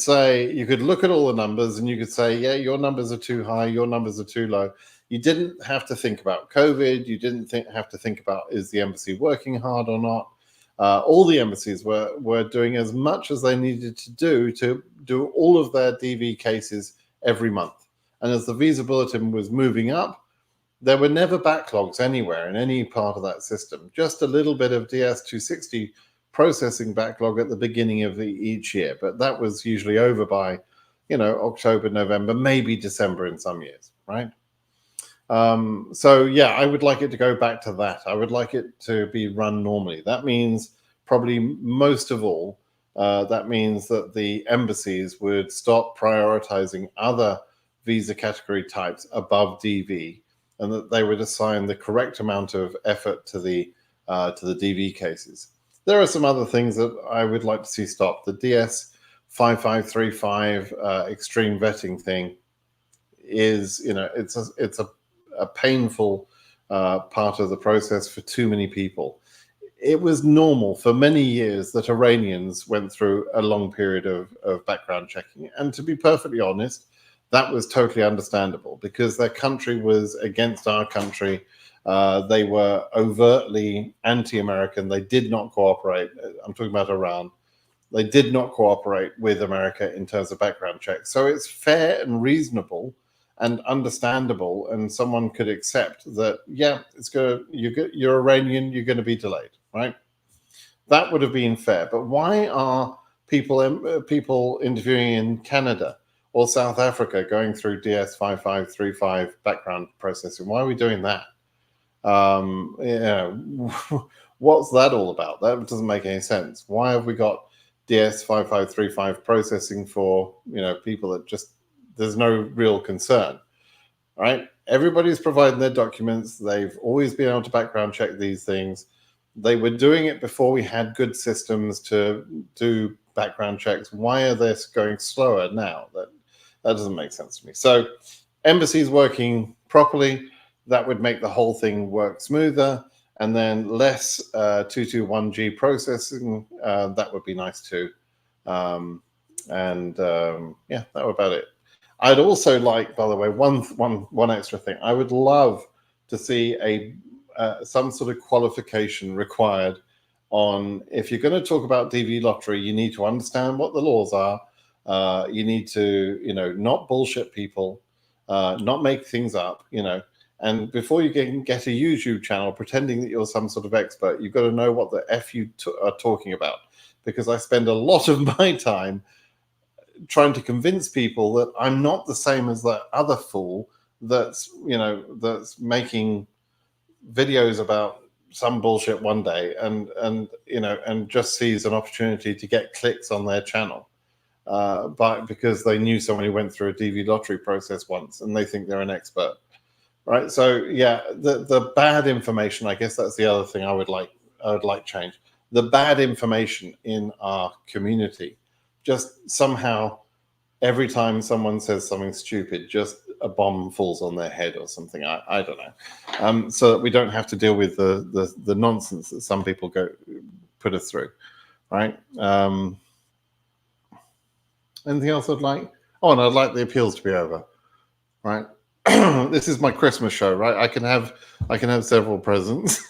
look at all the numbers and you could say, yeah, your numbers are too high, your numbers are too low. You didn't have to think about COVID. You didn't have to think about, is the embassy working hard or not? All the embassies were doing as much as they needed to do all of their DV cases every month. And as the visa bulletin was moving up, there were never backlogs anywhere in any part of that system. Just a little bit of DS-260 processing backlog at the beginning of each year, but that was usually over by, October, November, maybe December in some years, right? So yeah, I would like it to go back to that. I would like it to be run normally. That means probably most of all, that means that the embassies would stop prioritizing other visa category types above DV, and that they would assign the correct amount of effort to the DV cases. There are some other things that I would like to see stop. The DS 5535 extreme vetting thing is, it's a painful part of the process for too many people. It was normal for many years that Iranians went through a long period of background checking. And to be perfectly honest, that was totally understandable because their country was against our country. They were overtly anti-American. They did not cooperate. I'm talking about Iran. They did not cooperate with America in terms of background checks. So it's fair and reasonable and understandable, and someone could accept that, yeah, you're Iranian, you're going to be delayed, right? That would have been fair. But why are people interviewing in Canada or South Africa going through DS 5535 background processing? Why are we doing that? What's that all about? That doesn't make any sense. Why have we got DS 5535 processing for people that just, there's no real concern, right? Everybody's providing their documents. They've always been able to background check these things. They were doing it before we had good systems to do background checks. Why are they going slower now? That doesn't make sense to me. So embassies working properly, that would make the whole thing work smoother. And then less 221G processing, that would be nice too. Yeah, that was about it. I'd also like, by the way, one extra thing. I would love to see some sort of qualification required on, if you're going to talk about DV lottery, you need to understand what the laws are. You need to, not bullshit people, not make things up, And before you can get a YouTube channel pretending that you're some sort of expert, you've got to know what the F you are talking about. Because I spend a lot of my time trying to convince people that I'm not the same as that other fool that's making videos about some bullshit one day and just sees an opportunity to get clicks on their channel because they knew someone who went through a DV lottery process once and they think they're an expert, right? So yeah, the bad information, I guess that's the other thing I would like change. The bad information in our community, just somehow every time someone says something stupid, just a bomb falls on their head or something. I don't know. So that we don't have to deal with the nonsense that some people put us through, right? Anything else I'd like? Oh, and I'd like the appeals to be over, right? This is my Christmas show, right? I can have several presents.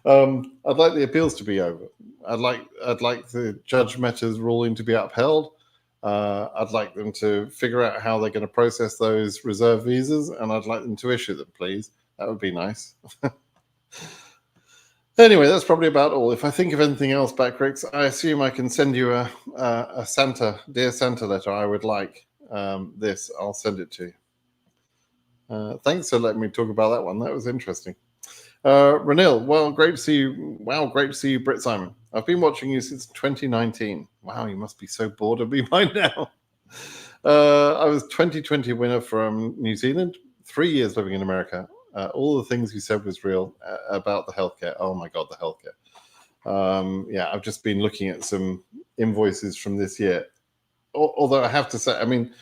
I'd like the appeals to be over. I'd like the Judge Mehta's ruling to be upheld. I'd like them to figure out how they're going to process those reserve visas, and I'd like them to issue them, please. That would be nice. Anyway, that's probably about all. If I think of anything else, Backricks, I assume I can send you a Dear Santa letter. I would like this. I'll send it to you. Thanks for letting me talk about that one. That was interesting. Ranil, well, great to see you. Wow, great to see you, Britt Simon. I've been watching you since 2019. Wow, you must be so bored of me by now. I was 2020 winner from New Zealand, 3 years living in America. All the things you said was real about the healthcare. Oh my God, the healthcare. Yeah, I've just been looking at some invoices from this year. Although I have to say, I mean,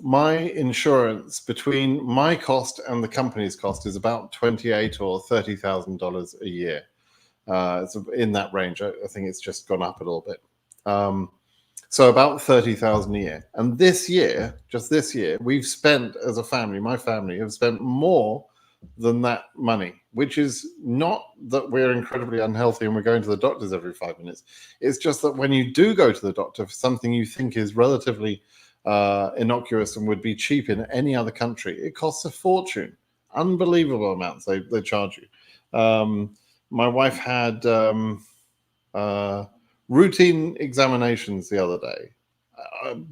my insurance between my cost and the company's cost is about $28,000 or $30,000 a year. It's in that range. I think it's just gone up a little bit. So about 30,000 a year. And this year, just this year, we've spent as a family, my family have spent more than that money, which is not that we're incredibly unhealthy and we're going to the doctors every 5 minutes. It's just that when you do go to the doctor for something you think is relatively innocuous and would be cheap in any other country, it costs a fortune. Unbelievable amounts they charge you. My wife had routine examinations the other day.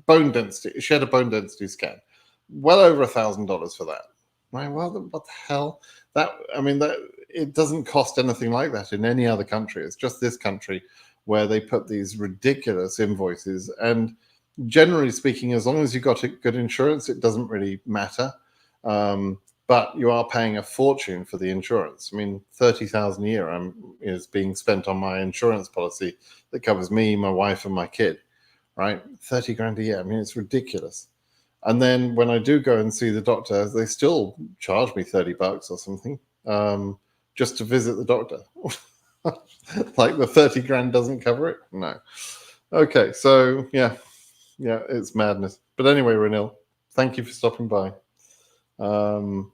Bone density. She had a bone density scan. Well over $1,000 for that. Right? Well, what the hell? That it doesn't cost anything like that in any other country. It's just this country where they put these ridiculous invoices. And generally speaking, as long as you've got good insurance, it doesn't really matter. But you are paying a fortune for the insurance. I mean, 30,000 a year is being spent on my insurance policy that covers me, my wife, and my kid. Right, 30 grand a year. I mean, it's ridiculous. And then when I do go and see the doctor, they still charge me $30 or something just to visit the doctor. Like the 30 grand doesn't cover it? No. Okay, so yeah, it's madness. But anyway, Renil, thank you for stopping by. When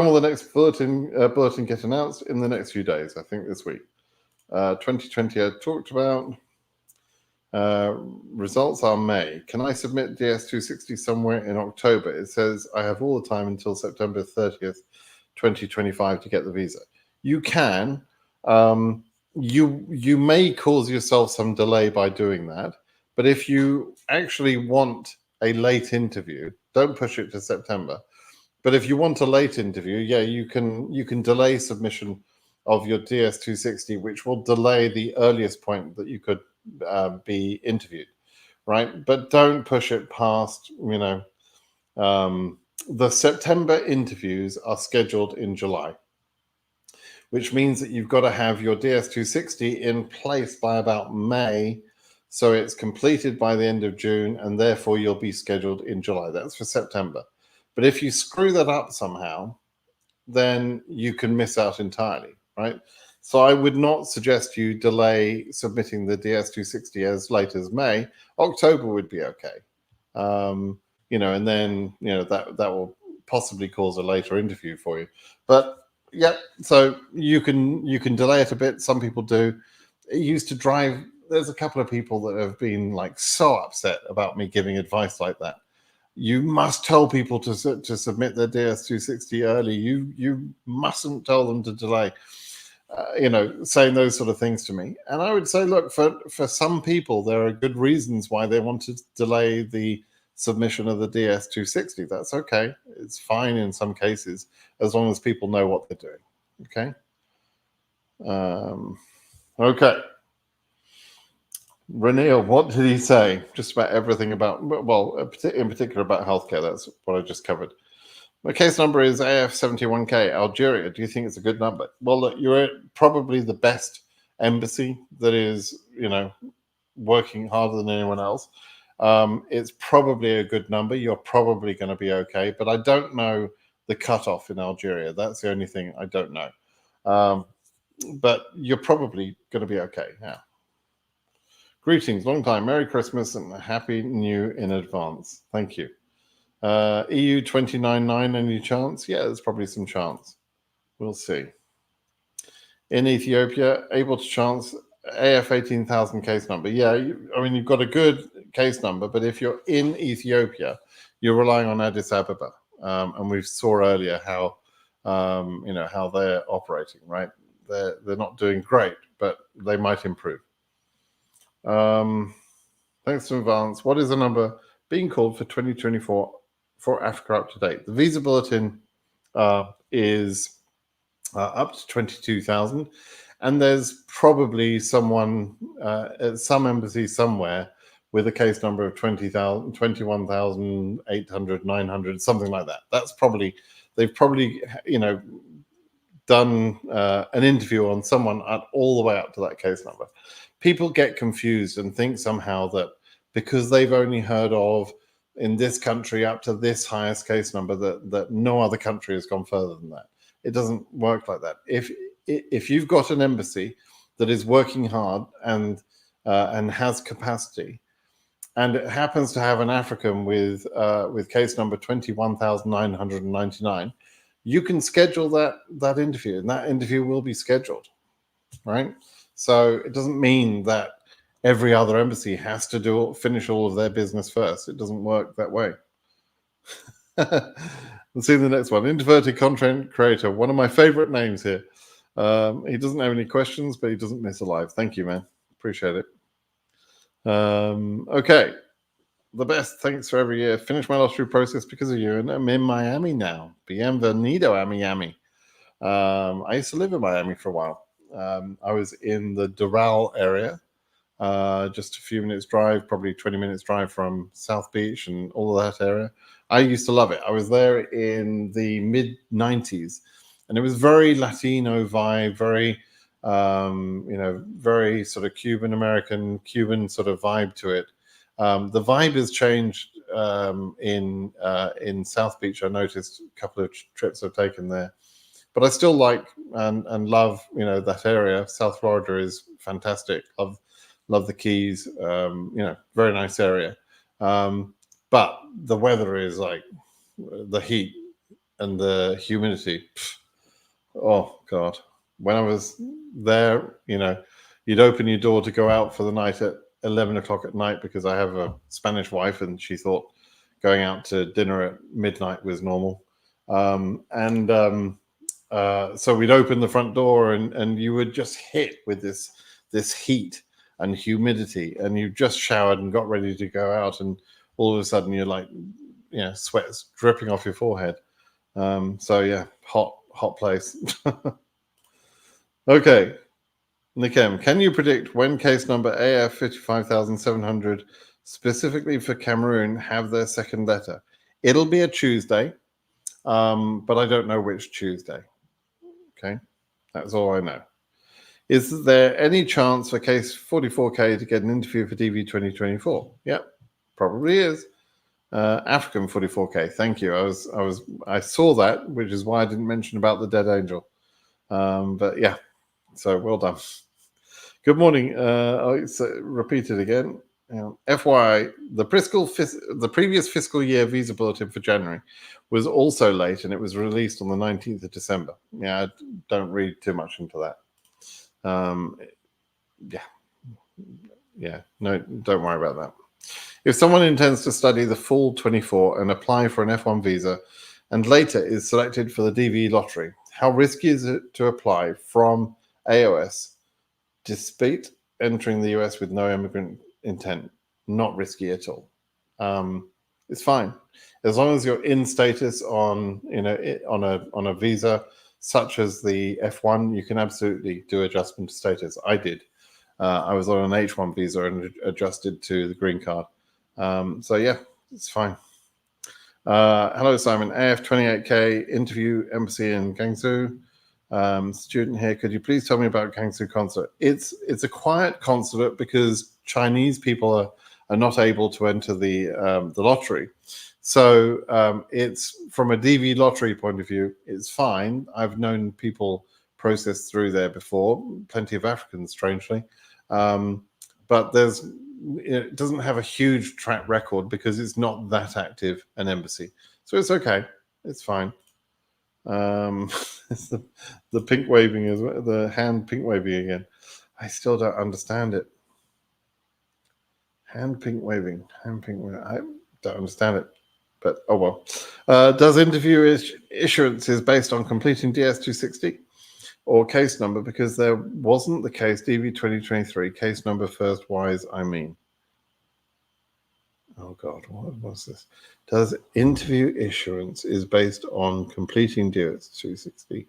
will the next bulletin get announced? In the next few days, I think this week. 2020 I talked about. Results are May. Can I submit DS260 somewhere in October? It says I have all the time until September 30th, 2025 to get the visa. You can. You may cause yourself some delay by doing that, but if you actually want a late interview, don't push it to September. But if you want a late interview, yeah, you can delay submission of your DS260, which will delay the earliest point that you could be interviewed, right? But don't push it past, the September interviews are scheduled in July, which means that you've got to have your DS260 in place by about May. So it's completed by the end of June, and therefore you'll be scheduled in July. That's for September. But if you screw that up somehow, then you can miss out entirely, right? So I would not suggest you delay submitting the DS260 as late as May. October would be okay. And then, that will possibly cause a later interview for you. But yeah, so you can delay it a bit. Some people do. It used to drive. There's a couple of people that have been like so upset about me giving advice like that. You must tell people to submit their DS260 early. You mustn't tell them to delay. Saying those sort of things to me. And I would say, look, for some people, there are good reasons why they want to delay the submission of the DS260. That's okay. It's fine in some cases, as long as people know what they're doing. Okay. Okay. Renil, what did he say? Just about everything about, well, in particular about healthcare. That's what I just covered. My case number is AF71K, Algeria. Do you think it's a good number? Well, look, you're at probably the best embassy that is, working harder than anyone else. It's probably a good number. You're probably going to be okay. But I don't know the cutoff in Algeria. That's the only thing I don't know. But you're probably going to be okay. Yeah. Greetings, long time. Merry Christmas and Happy New in advance. Thank you. EU 29.9, any chance? Yeah, there's probably some chance. We'll see. In Ethiopia, able to chance AF 18,000 case number. Yeah, you've got a good case number, but if you're in Ethiopia, you're relying on Addis Ababa. And we saw earlier how, how they're operating, right? They're not doing great, but they might improve. Thanks in advance. What is the number being called for 2024 for Africa up to date? The visa bulletin is up to 22,000, and there's probably someone at some embassy somewhere with a case number of 20,000, 21,800, 900, something like that. That's probably, they've probably, done an interview on someone all the way up to that case number. People get confused and think somehow that because they've only heard of in this country up to this highest case number that no other country has gone further than that. It doesn't work like that. If you've got an embassy that is working hard and and has capacity, and it happens to have an African with case number 21,999, you can schedule that interview, and that interview will be scheduled, right? So it doesn't mean that every other embassy has to finish all of their business first. It doesn't work that way. Let's see the next one. Introverted content creator, one of my favorite names here. He doesn't have any questions, but he doesn't miss a live. Thank you, man. Appreciate it. Okay. The best. Thanks for every year. Finished my lottery process because of you, and I'm in Miami now. Bienvenido a Miami. I used to live in Miami for a while. I was in the Doral area, just a few minutes drive, probably 20 minutes drive from South Beach and all of that area. I used to love it. I was there in the mid 90s, and it was very Latino vibe, very, very sort of Cuban sort of vibe to it. The vibe has changed in South Beach. I noticed a couple of trips I've taken there, but I still like and love that area. South Florida is fantastic. Love the Keys. Very nice area. But the weather is like the heat and the humidity. Oh God! When I was there, you'd open your door to go out for the night at 11 o'clock at night, because I have a Spanish wife and she thought going out to dinner at midnight was normal. So we'd open the front door and you would just hit with this heat and humidity, and you just showered and got ready to go out, and all of a sudden you're like, sweat's dripping off your forehead. So yeah, hot place. Okay. Nikem, can you predict when case number AF 55,700, specifically for Cameroon, have their second letter? It'll be a Tuesday, but I don't know which Tuesday. Okay, that's all I know. Is there any chance for case 44K to get an interview for DV 2024? Yep, probably is. African 44K, thank you. I saw that, which is why I didn't mention about the dead angel. But yeah. So well done. Good morning. Repeat it again. FYI, the previous fiscal year visa bulletin for January was also late, and it was released on the 19th of December. Yeah, I don't read too much into that. No, don't worry about that. If someone intends to study the full 24 and apply for an F1 visa, and later is selected for the DV lottery, how risky is it to apply from AOS despite entering the US with no immigrant intent? Not risky at all. It's fine as long as you're in status on a visa such as the F1. You can absolutely do adjustment to status. I did. I was on an H1 visa and adjusted to the green card. So yeah, it's fine. Hello, Simon. AF 28K interview embassy in Guangzhou. Student here, could you please tell me about Guangzhou consulate? It's a quiet consulate because Chinese people are not able to enter the lottery. So it's, from a DV lottery point of view, it's fine. I've known people process through there before, plenty of Africans, strangely. But it doesn't have a huge track record because it's not that active an embassy. So it's okay. It's fine. It's the pink waving as well, the hand pink waving again. I still don't understand it. Hand pink waving. I don't understand it, but oh well. Does interview issuance is based on completing DS260 or case number? Because there wasn't the case DV 2023 case number first wise. I mean, oh God, what was this? Does interview issuance is based on completing DS260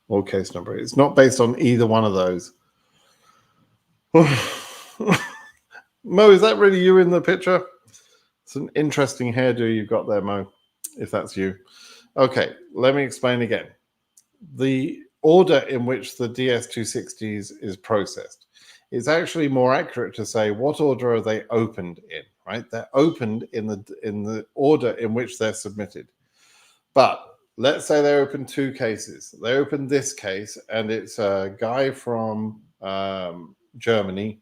or case number? It's not based on either one of those. Mo, is that really you in the picture? It's an interesting hairdo you've got there, Mo, if that's you. Okay, let me explain again. The order in which the DS260s is processed is actually more accurate to say what order are they opened in, right? They're opened in the order in which they're submitted. But let's say they open two cases. They open this case, and it's a guy from Germany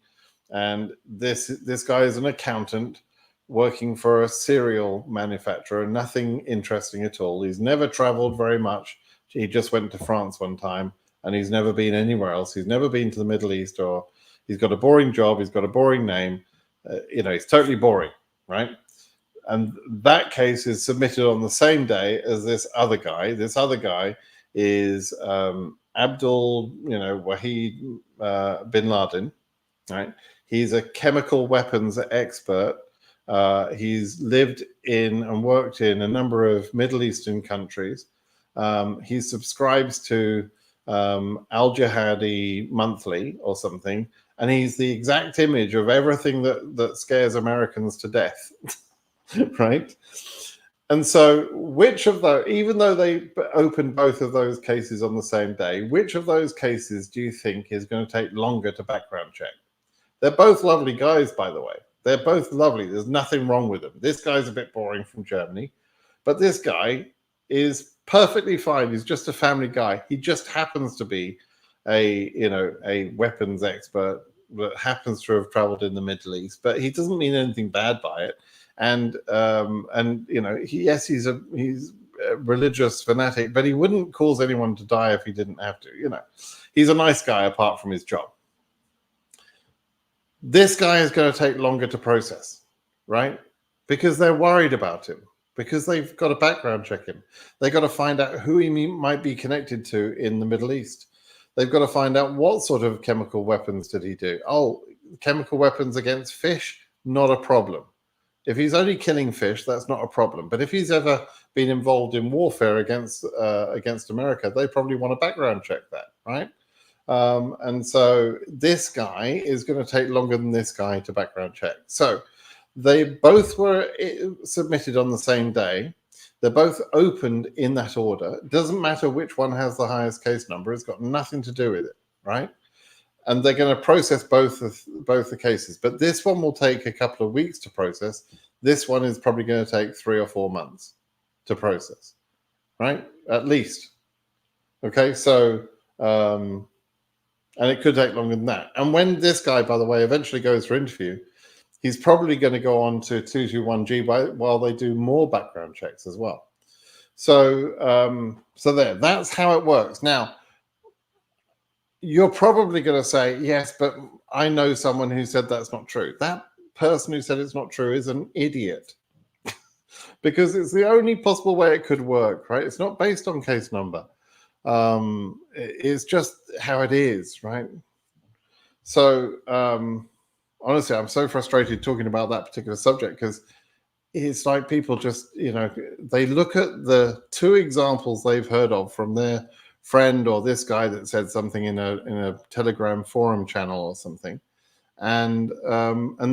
And this guy is an accountant working for a cereal manufacturer, nothing interesting at all. He's never traveled very much. He just went to France one time, and he's never been anywhere else. He's never been to the Middle East, or he's got a boring job. He's got a boring name. He's totally boring, right? And that case is submitted on the same day as this other guy. This other guy is Abdul, Wahid bin Laden, right? He's a chemical weapons expert. He's lived in and worked in a number of Middle Eastern countries. He subscribes to Al Jihadi Monthly or something, and he's the exact image of everything that scares Americans to death, right? And so, which of those, even though they opened both of those cases on the same day, which of those cases do you think is going to take longer to background check? They're both lovely guys, by the way. They're both lovely. There's nothing wrong with them. This guy's a bit boring from Germany, but this guy is perfectly fine. He's just a family guy. He just happens to be a weapons expert that happens to have traveled in the Middle East, but he doesn't mean anything bad by it. And he's a religious fanatic, but he wouldn't cause anyone to die if he didn't have to. He's a nice guy apart from his job. This guy is going to take longer to process, right? Because they're worried about him, because they've got to background check him. They've got to find out who he might be connected to in the Middle East. They've got to find out what sort of chemical weapons did he do. Oh, chemical weapons against fish, not a problem. If he's only killing fish, that's not a problem. But if he's ever been involved in warfare against America, they probably want to background check that, right? And so this guy is going to take longer than this guy to background check. So they both were submitted on the same day. They're both opened in that order. It doesn't matter which one has the highest case number. It's got nothing to do with it, right? And they're going to process both the cases. But this one will take a couple of weeks to process. This one is probably going to take 3 or 4 months to process, right? At least. Okay, so, and it could take longer than that. And when this guy, by the way, eventually goes for interview, he's probably going to go on to 221G while they do more background checks as well. So, that's how it works. Now, you're probably going to say, yes, but I know someone who said that's not true. That person who said it's not true is an idiot because it's the only possible way it could work, right? It's not based on case number. It's just how it is, right? So, honestly, I'm so frustrated talking about that particular subject because it's like people just, they look at the 2 examples they've heard of from their friend or this guy that said something in a Telegram forum channel or something, and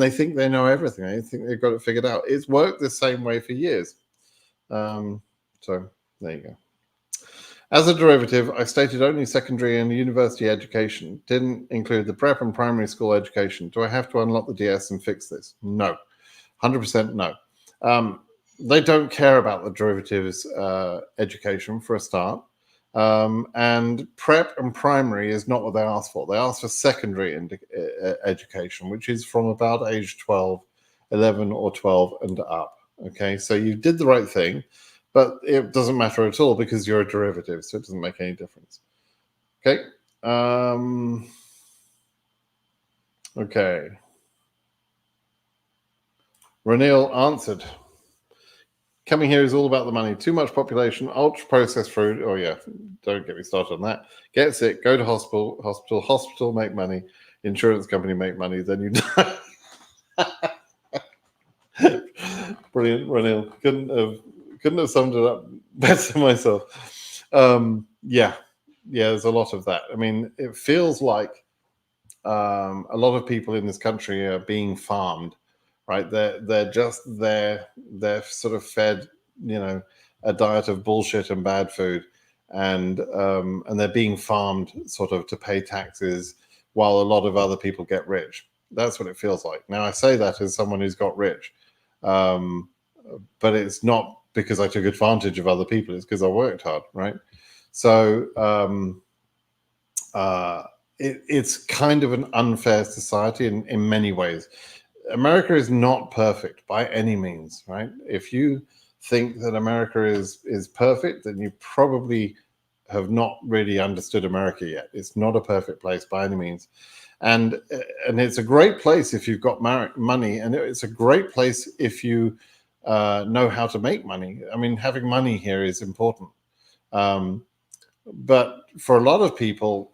they think they know everything. They think they've got it figured out. It's worked the same way for years. So there you go. As a derivative, I stated only secondary and university education, didn't include the prep and primary school education. Do I have to unlock the DS and fix this? No, 100% no. They don't care about the derivatives education for a start. And prep and primary is not what they ask for. They ask for secondary education, which is from about age 12, 11 or 12 and up. Okay, so you did the right thing, but it doesn't matter at all because you're a derivative, so it doesn't make any difference. Okay. Okay. Ranil answered. Coming here is all about the money. Too much population, ultra processed food. Oh yeah, don't get me started on that. Get sick, go to hospital, make money. Insurance company make money, then you die. Brilliant, Ranil. Couldn't have summed it up better myself. Yeah, there's a lot of that. I mean, it feels like a lot of people in this country are being farmed. Right, they're sort of fed, a diet of bullshit and bad food, and they're being farmed sort of to pay taxes while a lot of other people get rich. That's what it feels like. Now I say that as someone who's got rich, but it's not because I took advantage of other people. It's because I worked hard, right? So it's kind of an unfair society in many ways. America is not perfect by any means, right? If you think that America is perfect, then you probably have not really understood America yet. It's not a perfect place by any means, and it's a great place if you've got money, and it's a great place if you know how to make money. I mean, having money here is important, but for a lot of people,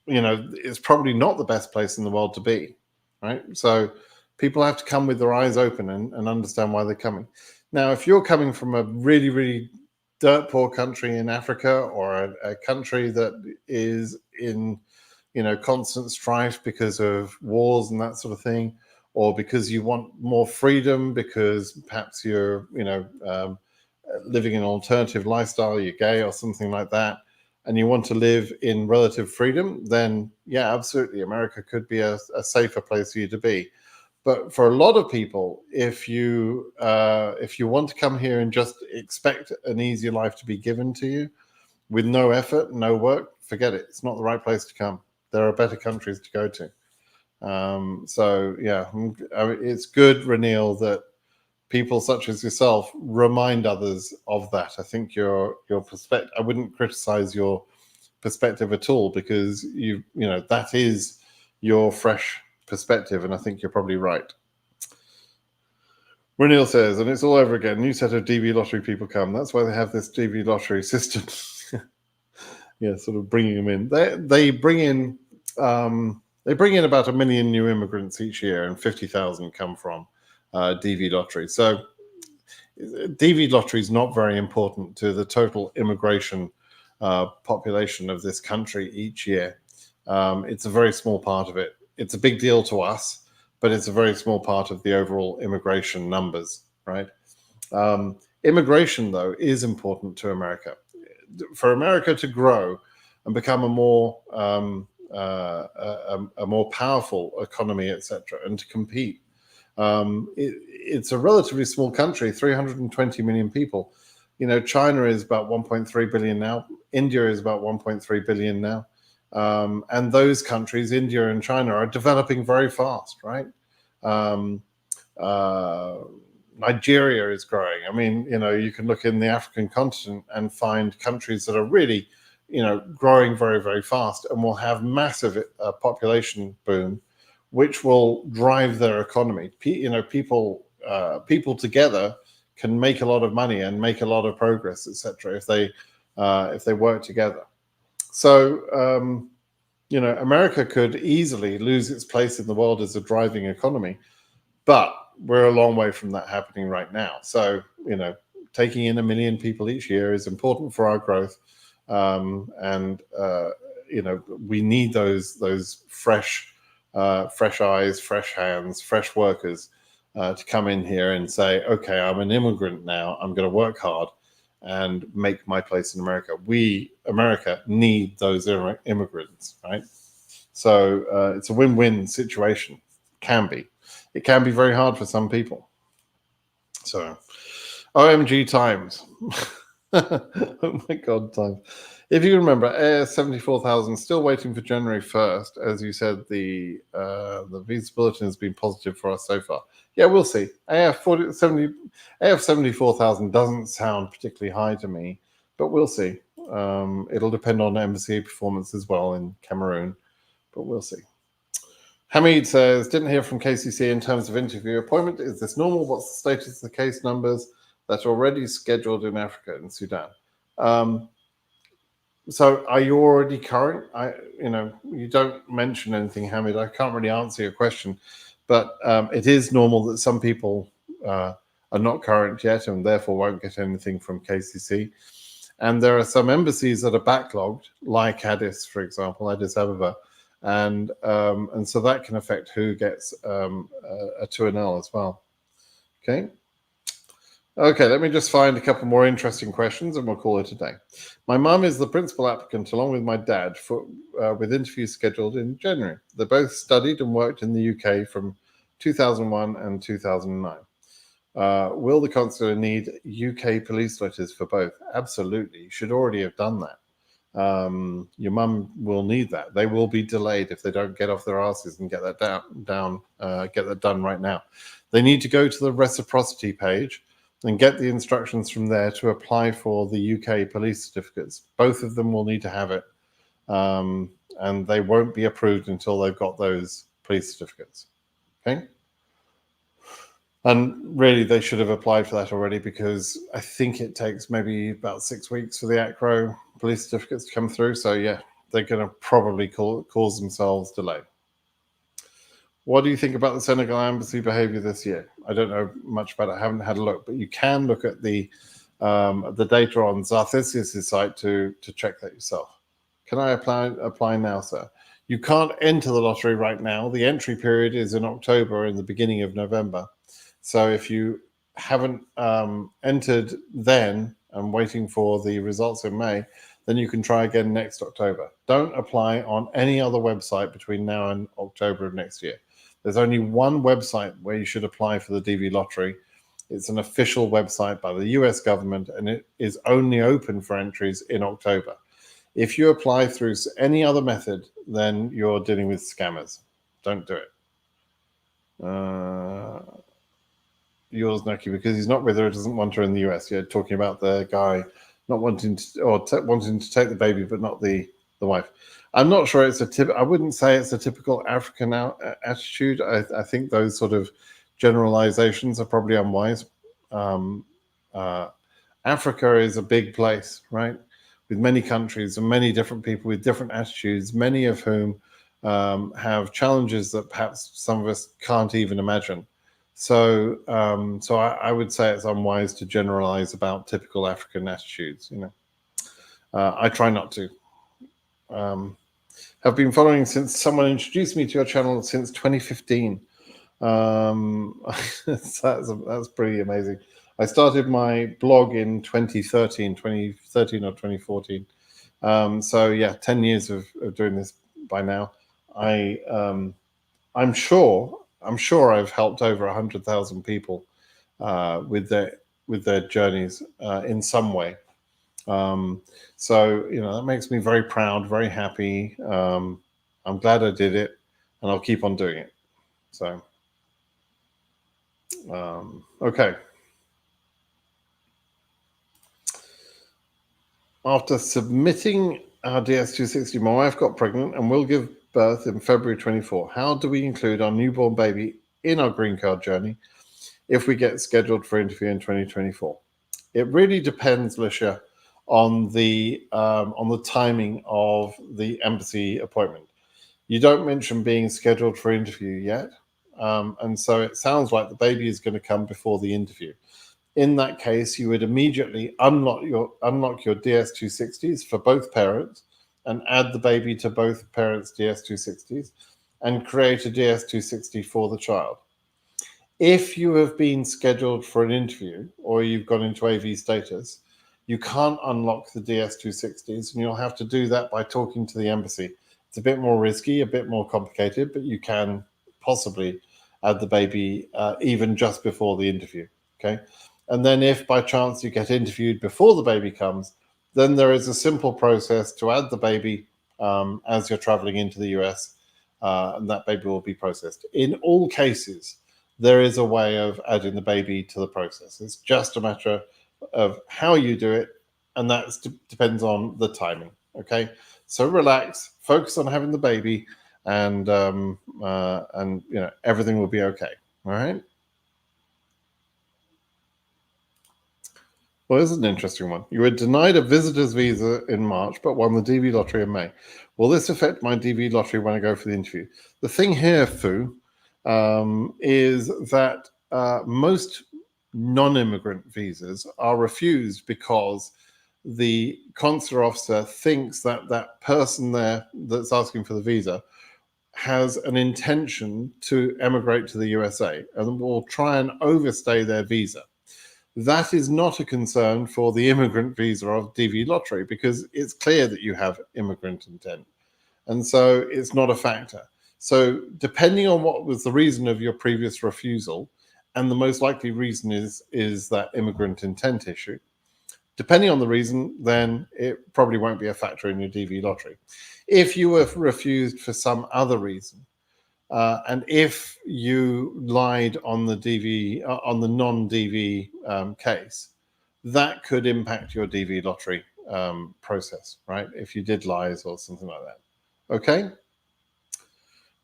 it's probably not the best place in the world to be, right? So people have to come with their eyes open and understand why they're coming. Now, if you're coming from a really, really dirt poor country in Africa, or a country that is in, constant strife because of wars and that sort of thing, or because you want more freedom because perhaps you're, living an alternative lifestyle, you're gay or something like that, and you want to live in relative freedom, then yeah, absolutely, America could be a safer place for you to be. But for a lot of people, if you want to come here and just expect an easy life to be given to you with no effort, no work, forget it. It's not the right place to come. There are better countries to go to. So yeah, it's good, Ranil, that people such as yourself remind others of that. I think your perspective, I wouldn't criticize your perspective at all, because that is your fresh perspective, and I think you're probably right. Renil says, and it's all over again, new set of DV lottery people come. That's why they have this DV lottery system. Yeah, sort of bringing them in. They bring in about 1 million new immigrants each year, and 50,000 come from DV lottery. So DV lottery is not very important to the total immigration population of this country each year. It's a very small part of it. It's a big deal to us, but it's a very small part of the overall immigration numbers, right? Immigration, though, is important to America. For America to grow and become a more powerful economy, etc., and to compete, it's a relatively small country, 320 million people. China is about 1.3 billion now. India is about 1.3 billion now. And those countries, India and China, are developing very fast, right? Nigeria is growing. I mean, you can look in the African continent and find countries that are really, growing very, very fast, and will have massive population boom, which will drive their economy. People together can make a lot of money and make a lot of progress, etc., if they work together. So, America could easily lose its place in the world as a driving economy, but we're a long way from that happening right now. So, taking in 1 million people each year is important for our growth, and we need those fresh eyes, fresh hands, fresh workers to come in here and say, okay, I'm an immigrant now. I'm going to work hard and make my place in America. America, need those immigrants, right? So it's a win-win situation. It can be very hard for some people. So, OMG times. Oh my God, times. If you remember, AS 74,000 still waiting for January 1st. As you said, the visa bulletin has been positive for us so far. Yeah, we'll see. AF 74,000 doesn't sound particularly high to me, but we'll see. It'll depend on embassy performance as well in Cameroon, but we'll see. Hamid says, didn't hear from KCC in terms of interview appointment. Is this normal? What's the status of the case numbers that are already scheduled in Africa and Sudan? So are you already current? You don't mention anything, Hamid. I can't really answer your question, but it is normal that some people are not current yet and therefore won't get anything from KCC. And there are some embassies that are backlogged, like Addis, for example, Addis Ababa. And so that can affect who gets a 2NL as well. Okay, let me just find a couple more interesting questions and we'll call it a day. My mum is the principal applicant along with my dad with interviews scheduled in January. They both studied and worked in the UK from 2001 and 2009. Will the consular need UK police letters for both? Absolutely. You should already have done that. Your mum will need that. They will be delayed if they don't get off their asses and get that get that done right now. They need to go to the reciprocity page and get the instructions from there to apply for the UK police certificates. Both of them will need to have it, and they won't be approved until they've got those police certificates. Okay. And really, they should have applied for that already, because I think it takes maybe about 6 weeks for the ACRO police certificates to come through. So yeah, they're going to probably cause themselves delay. What do you think about the Senegal embassy behavior this year? I don't know much about it. I haven't had a look, but you can look at the data on Zarthesius' site to check that yourself. Can I apply now, sir? You can't enter the lottery right now. The entry period is in October and the beginning of November. So if you haven't entered then and waiting for the results in May, then you can try again next October. Don't apply on any other website between now and October of next year. There's only one website where you should apply for the DV lottery. It's an official website by the US government, and it is only open for entries in October. If you apply through any other method, then you're dealing with scammers. Don't do it. Yours, Naki, because he's not with her, doesn't want her in the US. You're talking about the guy not wanting to, or wanting to take the baby, but not the wife. I'm not sure it's I wouldn't say it's a typical African attitude. I think those sort of generalizations are probably unwise. Africa is a big place, right? With many countries and many different people with different attitudes, many of whom have challenges that perhaps some of us can't even imagine. So, I would say it's unwise to generalize about typical African attitudes. I try not to. Have been following since someone introduced me to your channel since 2015. That's pretty amazing. I started my blog in 2013 or 2014. So yeah, 10 years of doing this by now. I'm sure I've helped over 100,000 people with their journeys in some way. So that makes me very proud, very happy. I'm glad I did it, and I'll keep on doing it. So okay. After submitting our DS260, my wife got pregnant and will give birth in February 24. How do we include our newborn baby in our green card journey if we get scheduled for interview in 2024? It really depends, Licia, on the timing of the embassy appointment. You don't mention being scheduled for interview yet, and so it sounds like the baby is going to come before the interview. In that case, you would immediately unlock your DS260s for both parents and add the baby to both parents' DS260s and create a DS260 for the child. If you have been scheduled for an interview or you've gone into AV status, you can't unlock the DS260s, and you'll have to do that by talking to the embassy. It's a bit more risky, a bit more complicated, but you can possibly add the baby even just before the interview. Okay. And then if by chance you get interviewed before the baby comes, then there is a simple process to add the baby as you're traveling into the US, and that baby will be processed. In all cases, there is a way of adding the baby to the process. It's just a matter of how you do it, and that depends on the timing. Okay, so relax, focus on having the baby, and everything will be okay. All right. Well, this is an interesting one. You were denied a visitor's visa in March, but won the DV lottery in May. Will this affect my DV lottery when I go for the interview? The thing here, Fu, is that most non-immigrant visas are refused because the consular officer thinks that that person there that's asking for the visa has an intention to emigrate to the USA and will try and overstay their visa. That is not a concern for the immigrant visa of DV lottery, because it's clear that you have immigrant intent. And so it's not a factor. So depending on what was the reason of your previous refusal, and the most likely reason is that immigrant intent issue, depending on the reason, then it probably won't be a factor in your DV lottery. If you were refused for some other reason, and if you lied on the DV on the non-DV case, that could impact your DV lottery process, right? If you did lies or something like that. Okay.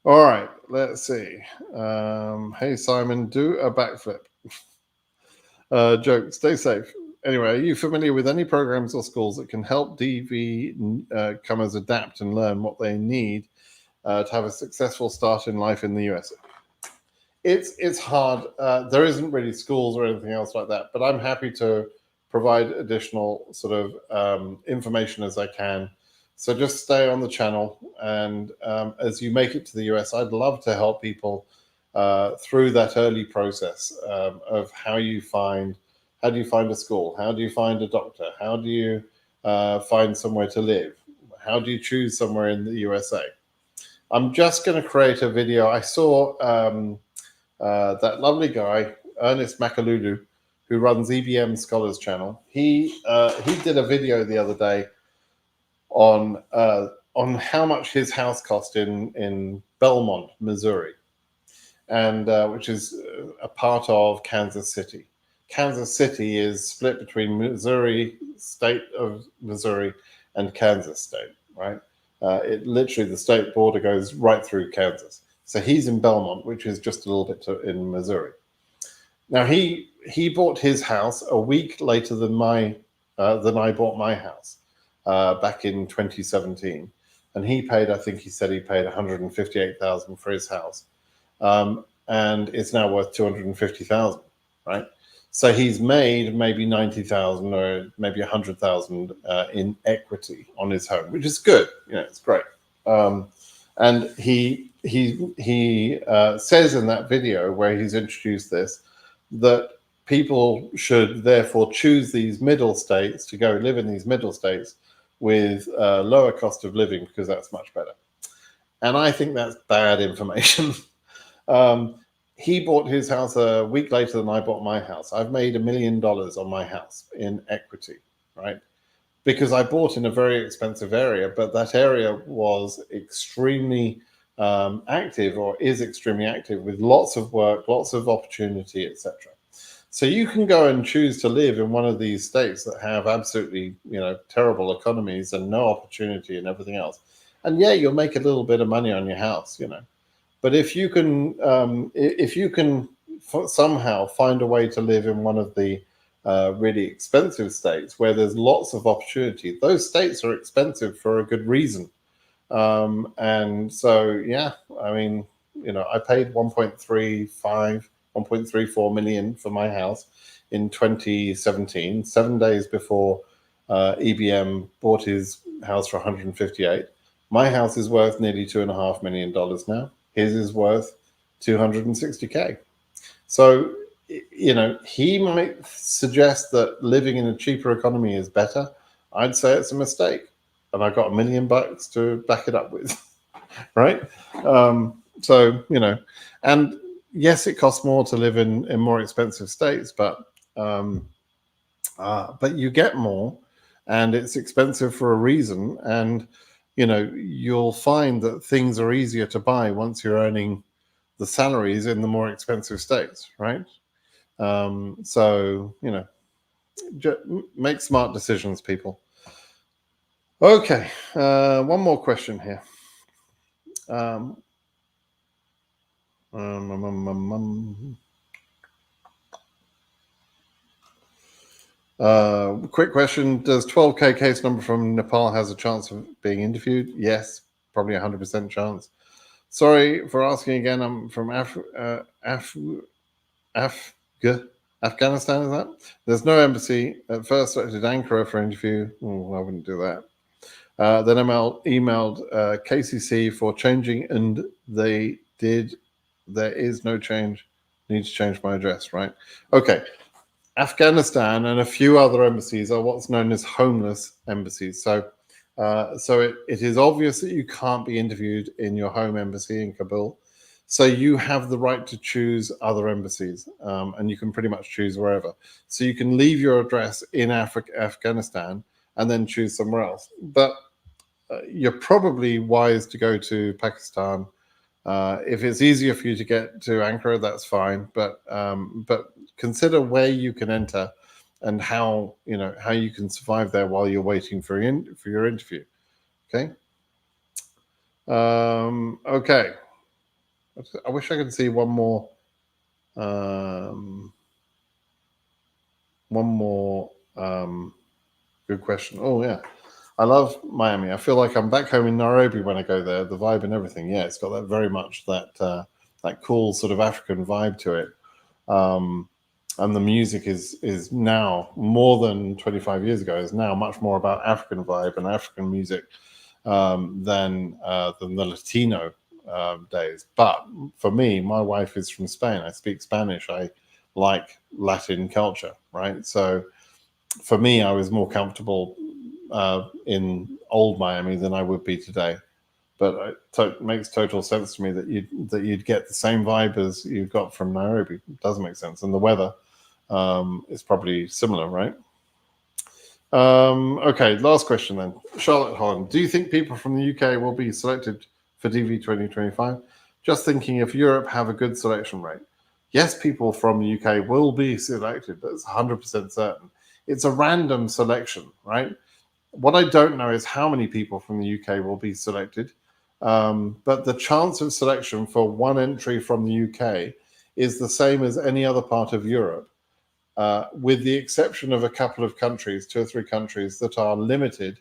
All right. Let's see. Hey Simon, do a backflip. Joke. Stay safe. Anyway, are you familiar with any programs or schools that can help DV comers adapt and learn what they need to have a successful start in life in the US? It's hard. There isn't really schools or anything else like that, but I'm happy to provide additional sort of information as I can. So just stay on the channel, and as you make it to the US, I'd love to help people through that early process of how do you find a school, how do you find a doctor, how do you find somewhere to live, how do you choose somewhere in the USA. I'm just going to create a video. I saw that lovely guy, Ernest Makalulu, who runs EBM Scholars Channel. He did a video the other day on how much his house cost in Belmont, Missouri, and which is a part of Kansas City. Kansas City is split between Missouri, state of Missouri, and Kansas state, right? It literally, the state border goes right through Kansas. So he's in Belmont, which is just a little bit in Missouri. Now he bought his house a week later than I bought my house back in 2017, and he paid, I think he said he paid $158,000 for his house, and it's now worth $250,000, right? So he's made maybe 90,000 or maybe 100,000 in equity on his home, which is good. You know, it's great. And he says in that video where he's introduced this that people should therefore choose these middle states to go live in these middle states with lower cost of living because that's much better. And I think that's bad information. He bought his house a week later than I bought my house. I've made $1 million on my house in equity, right? Because I bought in a very expensive area, but that area was extremely active, or is extremely active, with lots of work, lots of opportunity, etc. So you can go and choose to live in one of these states that have absolutely, you know, terrible economies and no opportunity and everything else. And yeah, you'll make a little bit of money on your house, you know. But if you can somehow find a way to live in one of the really expensive states where there's lots of opportunity, those states are expensive for a good reason. And so, yeah, I mean, you know, I paid 1.34 million for my house in 2017, 7 days before EBM bought his house for 158. My house is worth nearly $2.5 million now. His is worth 260K. So, you know, he might suggest that living in a cheaper economy is better. I'd say it's a mistake. And I got $1 million to back it up with, right? So, you know, and yes, it costs more to live in more expensive states, but you get more, and it's expensive for a reason. And, you know, you'll find that things are easier to buy once you're earning the salaries in the more expensive states, right? So, you know, make smart decisions, people. Okay, one more question here. Quick question: does 12K case number from Nepal has a chance of being interviewed? Yes, probably 100% chance. Sorry for asking again. I'm from Afghanistan, is that? There's no embassy. At first I did Ankara for interview. Oh, I wouldn't do that. Then I emailed KCC for changing, and they did. There is no change. Need to change my address, right? Okay. Afghanistan and a few other embassies are what's known as homeless embassies. So it is obvious that you can't be interviewed in your home embassy in Kabul. So you have the right to choose other embassies, and you can pretty much choose wherever. So you can leave your address in Afghanistan and then choose somewhere else. But you're probably wise to go to Pakistan. If it's easier for you to get to Ankara, that's fine. But consider where you can enter and how you can survive there while you're waiting for your interview. Okay. Okay. I wish I could see one more. One more good question. Oh yeah, I love Miami. I feel like I'm back home in Nairobi when I go there. The vibe and everything. Yeah, it's got that very much that cool sort of African vibe to it. And the music is now more than 25 years ago. Is now much more about African vibe and African music than the Latino days. But for me, my wife is from Spain. I speak Spanish. I like Latin culture, right? So for me, I was more comfortable in old Miami than I would be today. But it makes total sense to me that you'd get the same vibe as you got from Nairobi. It does make sense, and the weather is probably similar, right? Okay, last question then. Charlotte Holland, do you think people from the UK will be selected for DV 2025? Just thinking if Europe have a good selection rate. Yes, people from the UK will be selected. That's 100% certain. It's a random selection, right? What I don't know is how many people from the UK will be selected. But the chance of selection for one entry from the UK is the same as any other part of Europe. With the exception of a couple of countries, 2 or 3 countries that are limited,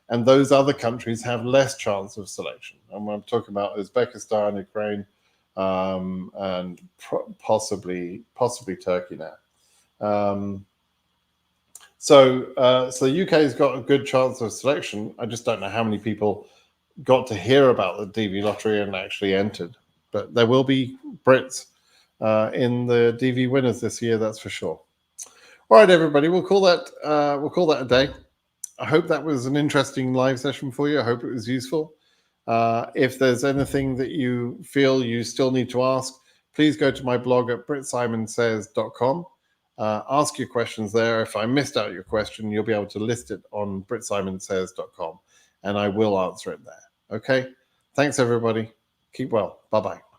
and those other countries have less chance of selection. And I'm talking about Uzbekistan, Ukraine, and possibly Turkey now. So the UK has got a good chance of selection. I just don't know how many people got to hear about the DV lottery and actually entered. But there will be Brits in the DV winners this year, that's for sure. All right, everybody, we'll call that a day. I hope that was an interesting live session for you. I hope it was useful. If there's anything that you feel you still need to ask, please go to my blog at britsimonsays.com. Ask your questions there. If I missed out your question, you'll be able to list it on britsimonsays.com, and I will answer it there. Okay? Thanks, everybody. Keep well. Bye-bye.